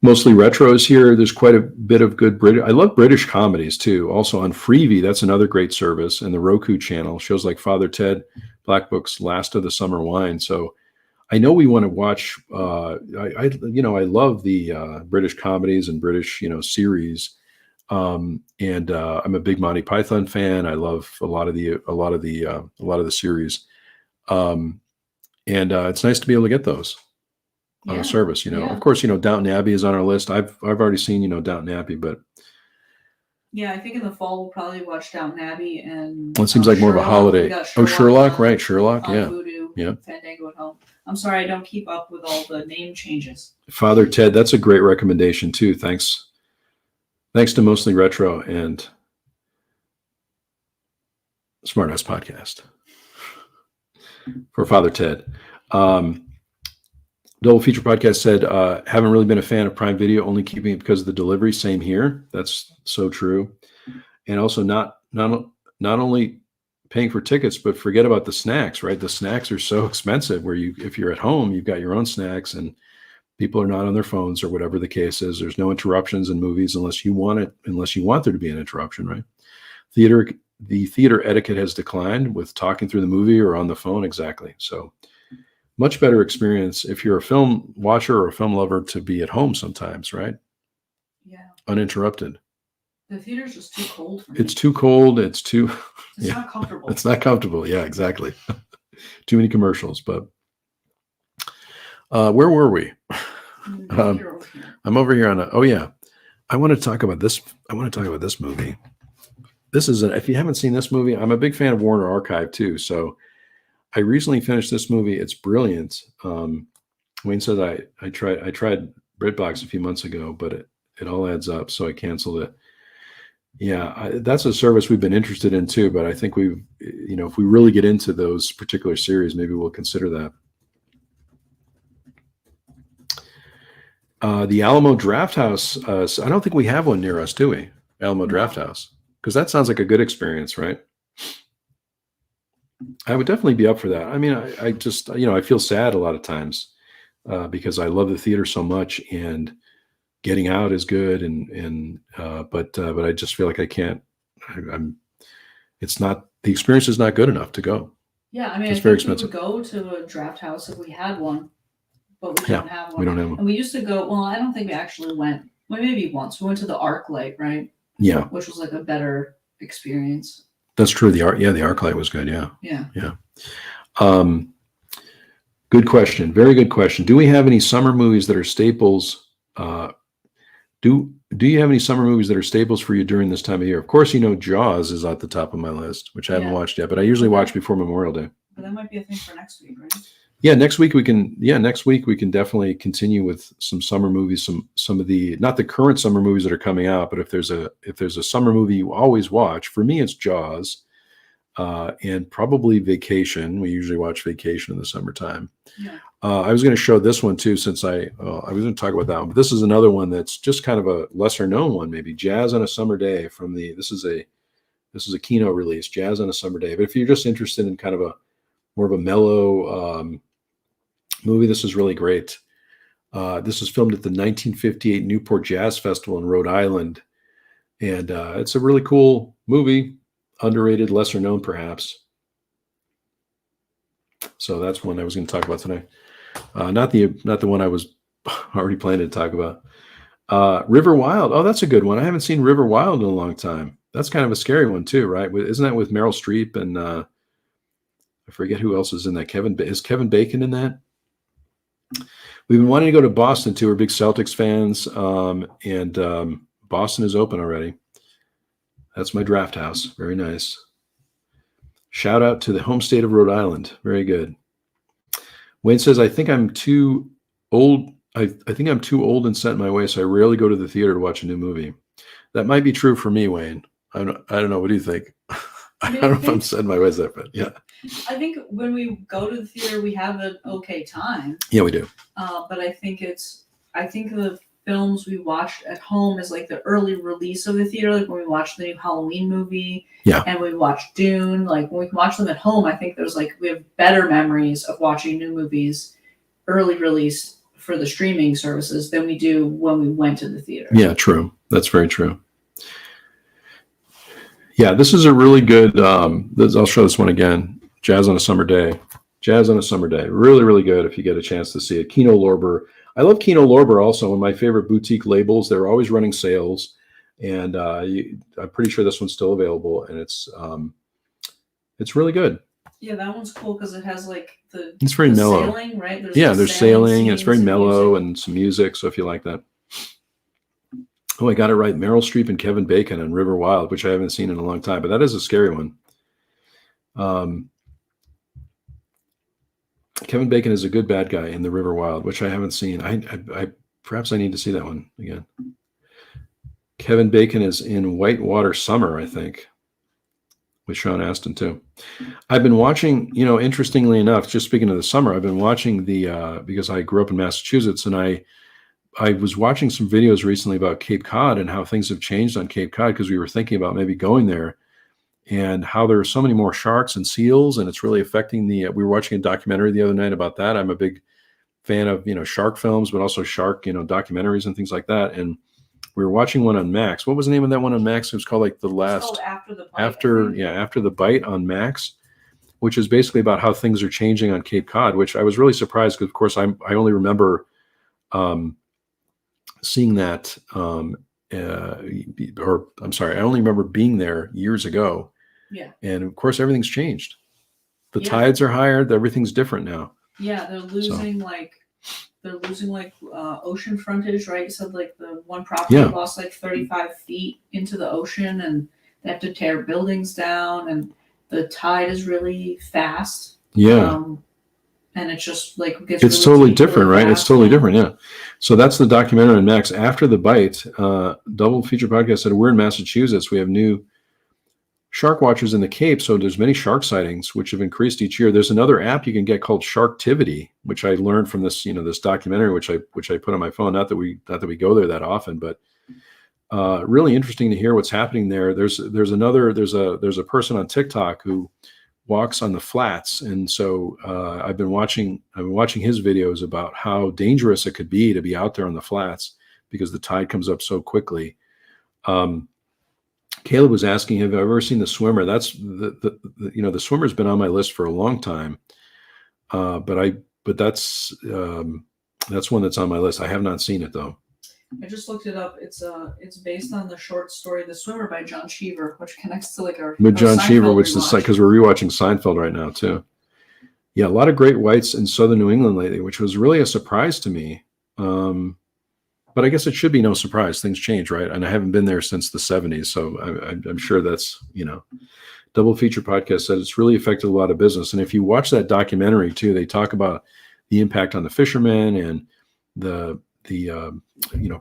A: Mostly retros here. There's quite a bit of good British. I love British comedies too. Also on Freevee, that's another great service, and the Roku channel shows like Father Ted, Black Book's Last of the Summer Wine. So I know we want to watch. I love the British comedies and British series, and I'm a big Monty Python fan. I love a lot of the series, and it's nice to be able to get those on a service. Of course, Downton Abbey is on our list. I've already seen Downton Abbey, but
B: Yeah, I think in the fall we'll probably watch Downton Abbey and.
A: Well, it seems like more of a
B: Sherlock. We
A: holiday.
B: got
A: Oh, Sherlock,
B: on,
A: right? Sherlock,
B: on
A: yeah.
B: Voodoo.
A: Yeah.
B: Fandango at home. I'm sorry, I don't keep up with all the name changes.
A: Father Ted, that's a great recommendation too. Thanks to Mostly Retro and Smart House Podcast for Father Ted. Double Feature Podcast said, haven't really been a fan of Prime Video, only keeping it because of the delivery. Same here. That's so true. And also not only paying for tickets, but forget about the snacks, right? The snacks are so expensive where if you're at home, you've got your own snacks and people are not on their phones or whatever the case is. There's no interruptions in movies unless you want there to be an interruption, right? The theater etiquette has declined with talking through the movie or on the phone. Exactly. So much better experience if you're a film watcher or a film lover to be at home sometimes, right?
B: Yeah.
A: Uninterrupted.
B: The theater's just too cold for me.
A: It's too cold. It's
B: not comfortable.
A: It's not comfortable. Yeah, exactly. Too many commercials, but where were we? I'm over here on I want to talk about this. I want to talk about this movie. This is if you haven't seen this movie, I'm a big fan of Warner Archive too. So I recently finished this movie. It's brilliant. Wayne said I tried BritBox a few months ago, but it all adds up. So I canceled it. Yeah, that's a service we've been interested in too. But I think if we really get into those particular series, maybe we'll consider that. The Alamo Drafthouse. I don't think we have one near us, do we? Alamo Drafthouse, because that sounds like a good experience, right? I would definitely be up for that. I mean, I just I feel sad a lot of times because I love the theater so much, and getting out is good, but I just feel like I can't. It's not, the experience is not good enough to go.
B: Yeah, I mean,
A: it's very expensive.
B: We would go to a draft house if we had one, but we don't have one.
A: We don't have one.
B: And we used to go. Well, I don't think we actually went. Well, maybe once we went to the ArcLight, right?
A: Yeah,
B: which was like a better experience.
A: That's true. The ArcLight was good. Yeah.
B: Yeah.
A: Good question. Very good question. Do we have any summer movies that are staples? Do you have any summer movies that are staples for you during this time of year? Of course, Jaws is at the top of my list, which I haven't watched yet, but I usually watch before Memorial Day.
B: But that might be a thing for next week, right?
A: Yeah, next week we can definitely continue with some summer movies, some of the, not the current summer movies that are coming out, but if there's a summer movie you always watch, for me it's Jaws, and probably Vacation. We usually watch Vacation in the summertime.
B: Yeah.
A: I was going to show this one too, since I was going to talk about that one, but this is another one that's just kind of a lesser known one, maybe. Jazz on a Summer Day this is a Kino release, Jazz on a Summer Day. But if you're just interested in kind of a more of a mellow movie, this is really great. This was filmed at the 1958 Newport Jazz Festival in Rhode Island, and it's a really cool movie, underrated, lesser known perhaps. So that's one I was going to talk about today. Not the one I was already planning to talk about. River Wild. Oh, that's a good one. I haven't seen River Wild in a long time. That's kind of a scary one too, right? Isn't that with Meryl Streep and I forget who else is in that? Is Kevin Bacon in that? We've been wanting to go to Boston too. We're big Celtics fans, and Boston is open already. That's my draft house. Very nice. Shout out to the home state of Rhode Island. Very good. Wayne says, I think I'm too old. I think I'm too old and set in my ways, so I rarely go to the theater to watch a new movie. That might be true for me, Wayne. I don't know. What do you think? I don't know if I'm set in my ways there, but yeah.
B: I think when we go to the theater, we have an okay time.
A: Yeah, we do.
B: But I think the films we watched at home is like the early release of the theater, like when we watched the new Halloween movie.
A: Yeah.
B: And we watched Dune. Like when we can watch them at home, I think we have better memories of watching new movies early release for the streaming services than we do when we went to the theater.
A: Yeah, true. That's very true. Yeah, this is a really good, I'll show this one again. Jazz on a Summer Day. Jazz on a Summer Day. Really, really good if you get a chance to see it. Kino Lorber. I love Kino Lorber also. One of my favorite boutique labels. They're always running sales. And I'm pretty sure this one's still available. And it's really good.
B: Yeah, that one's cool because it has like
A: it's very mellow.
B: Sailing, right?
A: There's sailing and it's very mellow and some music. So if you like that. Oh, I got it right. Meryl Streep and Kevin Bacon on River Wild, which I haven't seen in a long time, but that is a scary one. Kevin Bacon is a good bad guy in The River Wild, which I haven't seen. I perhaps I need to see that one again. Kevin Bacon is in Whitewater Summer, I think, with Sean Astin too. I've been watching, interestingly enough, just speaking of the summer, I've been watching because I grew up in Massachusetts, and I was watching some videos recently about Cape Cod and how things have changed on Cape Cod, because we were thinking about maybe going there, and how there are so many more sharks and seals, and it's really affecting we were watching a documentary the other night about that. I'm a big fan of, shark films, but also shark, documentaries and things like that. And we were watching one on Max. What was the name of that one on Max? It was called like
B: After the Bite.
A: After the Bite on Max, which is basically about how things are changing on Cape Cod, which I was really surprised because, of course, I only remember seeing that, or I'm sorry, I only remember being there years ago.
B: Yeah.
A: And of course, everything's changed. The tides are higher. Everything's different now.
B: Yeah, they're losing ocean frontage, right? So like the one property lost like 35 feet into the ocean, and they have to tear buildings down, and the tide is really fast.
A: Yeah.
B: And it's just like
A: it's really totally different, right? It's totally different, yeah. So that's the documentary on Max. After the Bite, Double Feature Podcast said, we're in Massachusetts. We have new shark watchers in the Cape, so there's many shark sightings, which have increased each year. There's another app you can get called Sharktivity, which I learned from this, this documentary, which I put on my phone. Not that we go there that often, but really interesting to hear what's happening there. There's a person on TikTok who walks on the flats, and so I've been watching his videos about how dangerous it could be to be out there on the flats because the tide comes up so quickly. Caleb was asking, have I ever seen The Swimmer? That's The Swimmer's been on my list for a long time, but that's one that's on my list. I have not seen it though.
B: I just looked it up. It's based on the short story The Swimmer by John Cheever, which connects to like our
A: John Cheever, which
B: rewatch.
A: is like, because we're rewatching Seinfeld right now too. Yeah, a lot of great whites in southern New England lately, which was really a surprise to me. But I guess it should be no surprise. Things change, right? And I haven't been there since the 70s, so I'm sure that's, Double Feature Podcast said it's really affected a lot of business. And if you watch that documentary too, they talk about the impact on the fishermen and the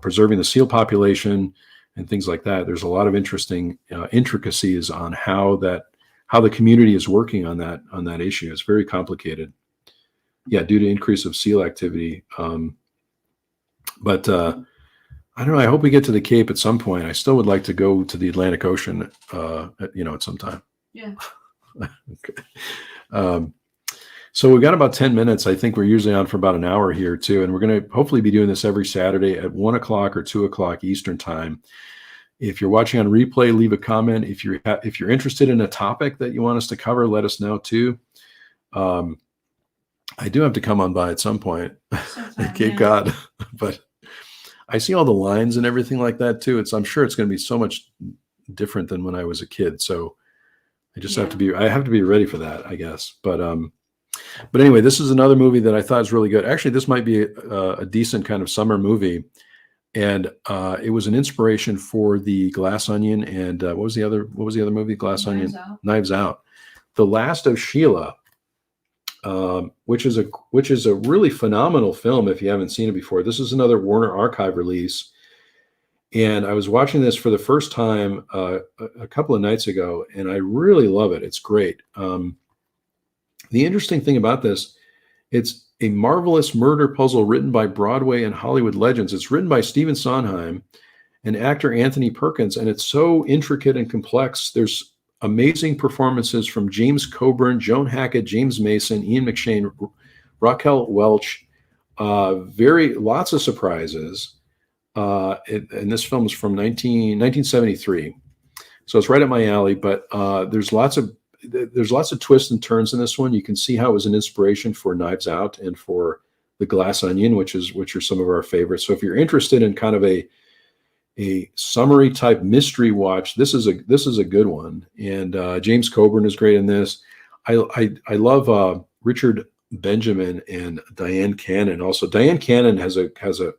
A: preserving the seal population and things like that. There's a lot of interesting intricacies on how the community is working on that issue. It's very complicated. Yeah, due to increase of seal activity. But I don't know. I hope we get to the Cape at some point. I still would like to go to the Atlantic Ocean, at some time.
B: Yeah.
A: Okay. So we've got about 10 minutes. I think we're usually on for about an hour here too. And we're going to hopefully be doing this every Saturday at 1 o'clock or 2 o'clock Eastern time. If you're watching on replay, leave a comment. If you're interested in a topic that you want us to cover, let us know too. I do have to come on by at some point at Cape Cod, but I see all the lines and everything like that too. I'm sure it's going to be so much different than when I was a kid. So I just have to be ready for that, I guess. But anyway, this is another movie that I thought was really good. Actually, this might be a decent kind of summer movie. And it was an inspiration for the Glass Onion and what was the other movie? Knives Out. The Last of Sheila, which is a really phenomenal film if you haven't seen it before. This is another Warner Archive release. And I was watching this for the first time a couple of nights ago, and I really love it. It's great. The interesting thing about this, it's a marvelous murder puzzle written by Broadway and Hollywood legends. It's written by Stephen Sondheim and actor Anthony Perkins, and it's so intricate and complex. There's amazing performances from James Coburn, Joan Hackett, James Mason, Ian McShane, Raquel Welch. Lots of surprises. And this film is from 1973, so it's right up my alley. But there's lots of twists and turns in this one. You can see how it was an inspiration for Knives Out and for The Glass Onion, which are some of our favorites. So if you're interested in kind of a summary type mystery watch, this is a good one. And James Coburn is great in this. I love Richard Benjamin and Diane Cannon. Also, Diane Cannon has a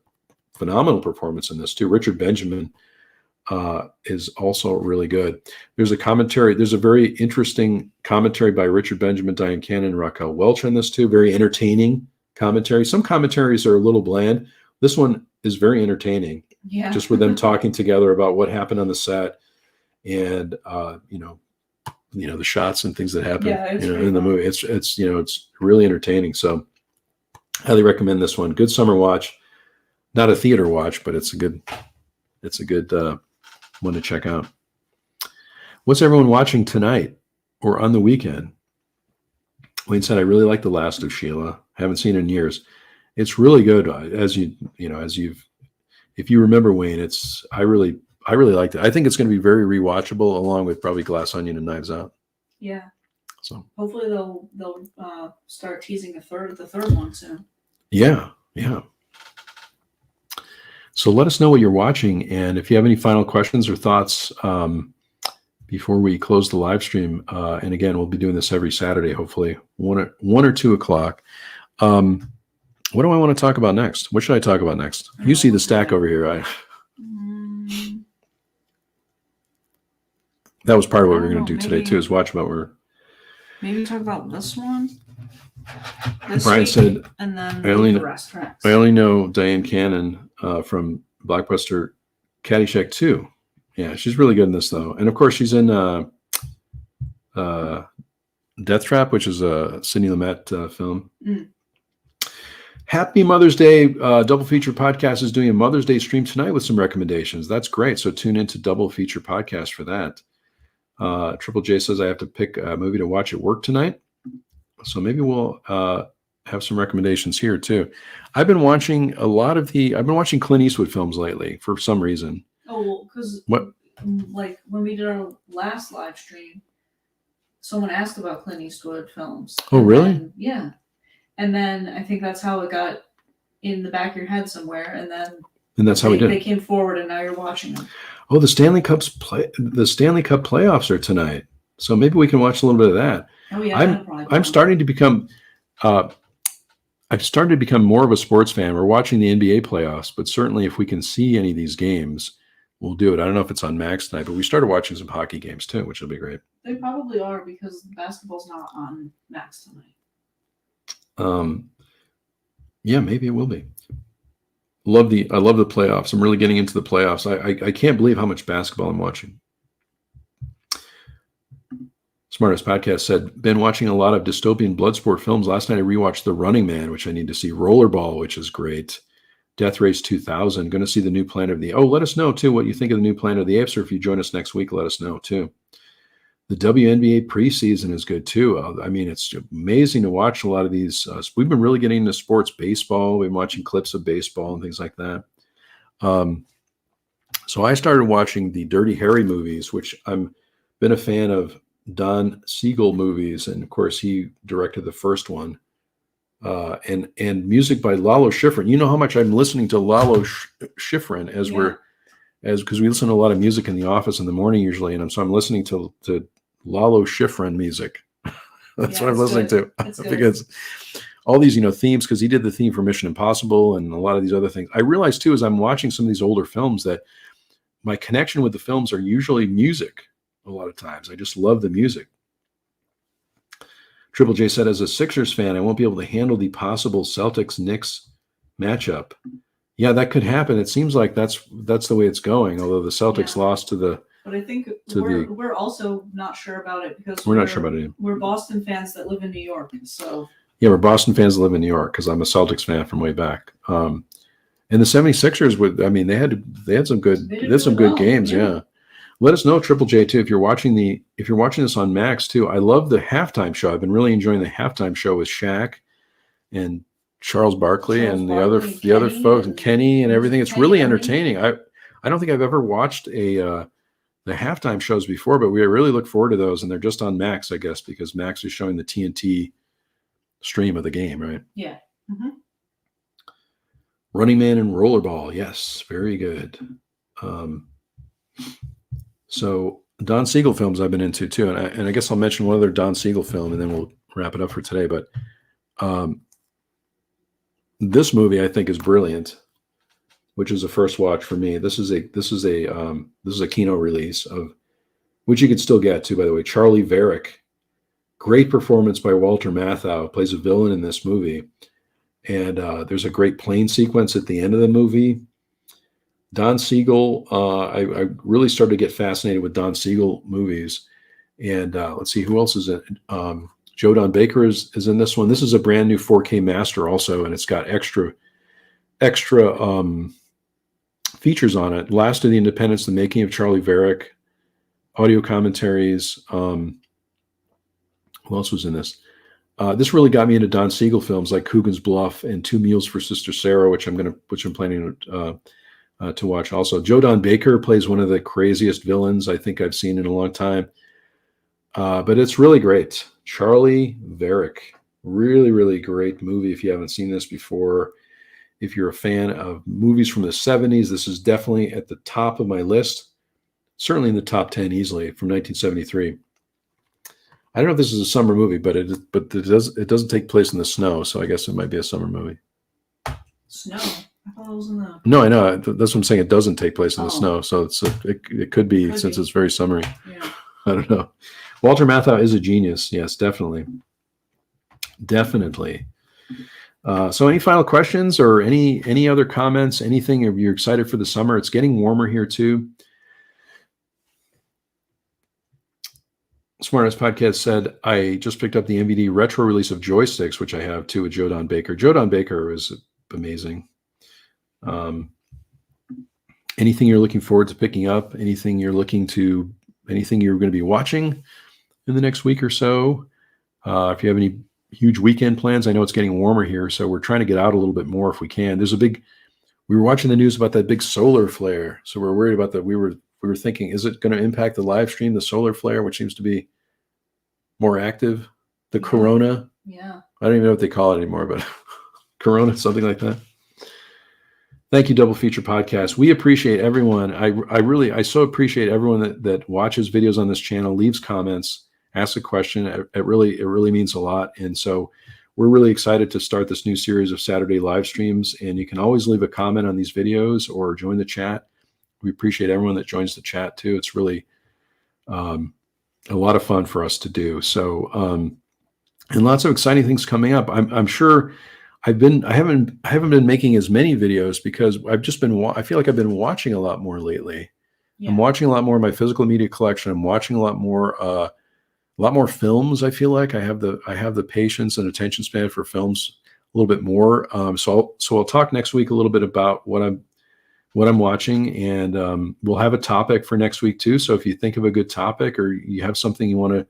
A: phenomenal performance in this too. Richard Benjamin is also really good. There's a commentary. There's a very interesting commentary by Richard Benjamin, Diane Cannon, and Raquel Welch on this too. Very entertaining commentary. Some commentaries are a little bland. This one is very entertaining.
B: Yeah.
A: Just with them talking together about what happened on the set and the shots and things that happen in the movie. It's really entertaining. So highly recommend this one. Good summer watch. Not a theater watch, but it's a good one to check out. What's everyone watching tonight or on the weekend? Wayne said, I really like The Last of Sheila. Haven't seen it in years. It's really good. If you remember, Wayne, I really liked it. I think it's going to be very rewatchable, along with probably Glass Onion and Knives Out.
B: Yeah.
A: So
B: hopefully they'll start teasing the third one soon.
A: Yeah. So let us know what you're watching, and if you have any final questions or thoughts before we close the live stream. And again, we'll be doing this every Saturday, hopefully 1 or 2 o'clock. What do I want to talk about next? What should I talk about next? You see the stack over here, right? That was part of what we were going to do today too, is watch about where.
B: Maybe talk about this one.
A: Brian said,
B: and then
A: the rest. I only know Diane Cannon from Blockbuster Caddyshack 2. Yeah, she's really good in this though. And of course she's in Death Trap, which is a Sidney Lumet film. Happy Mother's Day. Double Feature Podcast is doing a Mother's Day stream tonight with some recommendations. That's great. So tune into Double Feature Podcast for that. Triple J says I have to pick a movie to watch at work tonight. So maybe we'll have some recommendations here too. I've been watching Clint Eastwood films lately for some reason.
B: Oh, because like when we did our last live stream, someone asked about Clint Eastwood films.
A: Oh, really?
B: Yeah. And then I think that's how it got in the back of your head somewhere. And
A: that's how we did.
B: They came forward, and now you're watching them.
A: Oh, the Stanley Cup playoffs are tonight, so maybe we can watch a little bit of that.
B: Oh yeah,
A: I'm starting to become. I've started to become more of a sports fan. We're watching the NBA playoffs, but certainly if we can see any of these games, we'll do it. I don't know if it's on Max tonight, but we started watching some hockey games too, which will be great.
B: They probably are, because basketball's not on Max tonight.
A: Yeah, maybe it will be. I love the playoffs. I'm really getting into the playoffs. I can't believe how much basketball I'm watching. Smartest Podcast said, been watching a lot of dystopian bloodsport films. Last night I rewatched The Running Man, which I need to see. Rollerball, which is great. Death Race 2000. Going to see the new Planet of the... Oh, let us know too what you think of the new Planet of the Apes, or if you join us next week, let us know too. The WNBA preseason is good too. I mean, it's amazing to watch a lot of these. We've been really getting into sports, baseball. We've been watching clips of baseball and things like that. So I started watching the Dirty Harry movies, which I'm been a fan of Don Siegel movies. And of course, he directed the first one. And music by Lalo Schifrin. You know how much I'm listening to Lalo Schifrin because we listen to a lot of music in the office in the morning usually. And so I'm listening to Lalo Schifrin music. That's what I'm listening to. Because all these, themes, because he did the theme for Mission Impossible and a lot of these other things. I realized too, as I'm watching some of these older films, that my connection with the films are usually music a lot of times. I just love the music. Triple J said, as a Sixers fan, I won't be able to handle the possible Celtics-Knicks matchup. Yeah, that could happen. It seems like that's the way it's going, although the Celtics lost to the...
B: But I think we're also not sure about it, because
A: we're not sure about it.
B: We're Boston fans that live in New York, so...
A: Yeah, we're Boston fans that live in New York, because I'm a Celtics fan from way back. And the 76ers, they had some good games, yeah. Let us know, Triple J, too, if you're watching this on Max too. I love the halftime show. I've been really enjoying the halftime show with Shaq and Charles Barkley and the other folks and Kenny and everything. It's really entertaining. I don't think I've ever watched the halftime shows before, but we really look forward to those, and they're just on Max, I guess, because Max is showing the TNT stream of the game, right?
B: Yeah. Mm-hmm.
A: Running Man and Rollerball, yes, very good. So Don Siegel films I've been into too, and I guess I'll mention one other Don Siegel film, and then we'll wrap it up for today. But this movie I think is brilliant. which is a first watch for me. This is a Kino release of which you could still get too, by the way. Charlie Varick, great performance by Walter Matthau, plays a villain in this movie, and there's a great plane sequence at the end of the movie. Don Siegel, I really started to get fascinated with Don Siegel movies, and let's see who else is in. Joe Don Baker is in this one. This is a brand new 4K master also, and it's got extra features on it. Last of the Independents, The Making of Charlie Varick, audio commentaries. Who else was in this? This really got me into Don Siegel films like Coogan's Bluff and Two Mules for Sister Sarah, which I'm planning to watch also. Joe Don Baker plays one of the craziest villains I think I've seen in a long time. But it's really great. Charlie Varick, really, really great movie. If you haven't seen this before, if you're a fan of movies from the 70s, this is definitely at the top of my list. Certainly in the top 10 easily from 1973. I don't know if this is a summer movie, but it doesn't take place in the snow, so I guess it might be a summer movie.
B: Snow? I thought it was in the...
A: No, I know. That's what I'm saying. It doesn't take place in the snow, so it could be since it's very summery.
B: Yeah.
A: I don't know. Walter Matthau is a genius. Yes, definitely. Definitely. So any final questions or any other comments, anything? Are you excited for the summer? It's getting warmer here too. Smartest Podcast said, I just picked up the MVD retro release of Joysticks, which I have too with Joe Don Baker. Joe Don Baker is amazing. Anything you're looking forward to picking up? Anything you're going to be watching in the next week or so? If you have any huge weekend plans, I know it's getting warmer here, so we're trying to get out a little bit more if we can. We were watching the news about that big solar flare, so we're worried about that. We were thinking, is it going to impact the live stream, the solar flare, which seems to be more active? The corona?
B: Yeah.
A: I don't even know what they call it anymore, but corona, something like that. Thank you, Double Feature Podcast. We appreciate everyone. I so appreciate everyone that watches videos on this channel, leaves comments, asks a question. It really means a lot. And so we're really excited to start this new series of Saturday live streams. And you can always leave a comment on these videos or join the chat. We appreciate everyone that joins the chat too. It's really a lot of fun for us to do. So, and lots of exciting things coming up. I'm sure I haven't been making as many videos because I feel like I've been watching a lot more lately. Yeah. I'm watching a lot more of my physical media collection. I'm watching a lot more films. I feel like I have the patience and attention span for films a little bit more. So I'll talk next week a little bit about what I'm watching, and we'll have a topic for next week too. So if you think of a good topic or you have something you want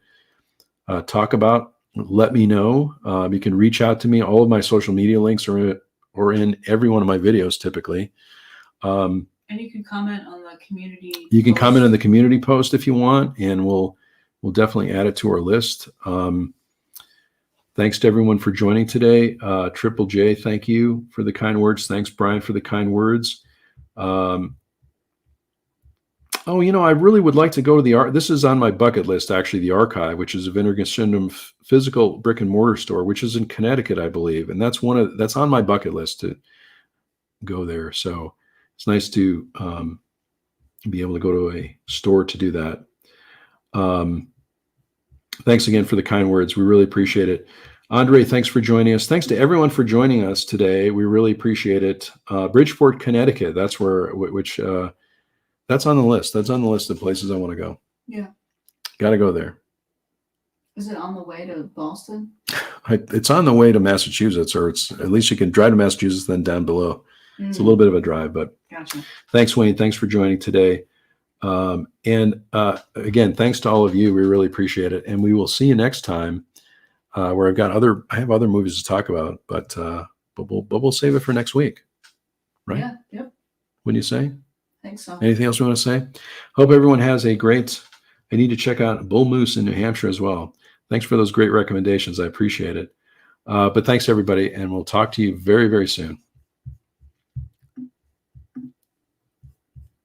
A: to talk about, let me know. You can reach out to me. All of my social media links are in every one of my videos typically.
B: And you can comment on the community.
A: You can comment on the community post if you want, and we'll definitely add it to our list. Thanks to everyone for joining today. Triple J, thank you for the kind words. Thanks, Brian, for the kind words. I really would like to go to the this is on my bucket list, actually, the Archive, which is a Vinegar Syndrome physical brick and mortar store, which is in Connecticut, I believe. And that's on my bucket list to go there. So it's nice to be able to go to a store to do that. Thanks again for the kind words. We really appreciate it. Andre, thanks for joining us. Thanks to everyone for joining us today. We really appreciate it. Bridgeport, Connecticut. That's that's on the list. That's on the list of places I want to go.
B: Yeah.
A: Got to go there.
B: Is it on the way to Boston?
A: It's on the way to Massachusetts, or it's at least you can drive to Massachusetts, then down below. It's a little bit of a drive, but
B: gotcha. Thanks,
A: Wayne. Thanks for joining today. And again, thanks to all of you. We really appreciate it. And we will see you next time where I have other movies to talk about, but we'll save it for next week. Right?
B: Yeah. Yep.
A: Wouldn't you say?
B: I think so.
A: Anything else you want to say? Hope everyone has a great, I need to check out Bull Moose in New Hampshire as well. Thanks for those great recommendations. I appreciate it. But thanks everybody. And we'll talk to you very, very soon.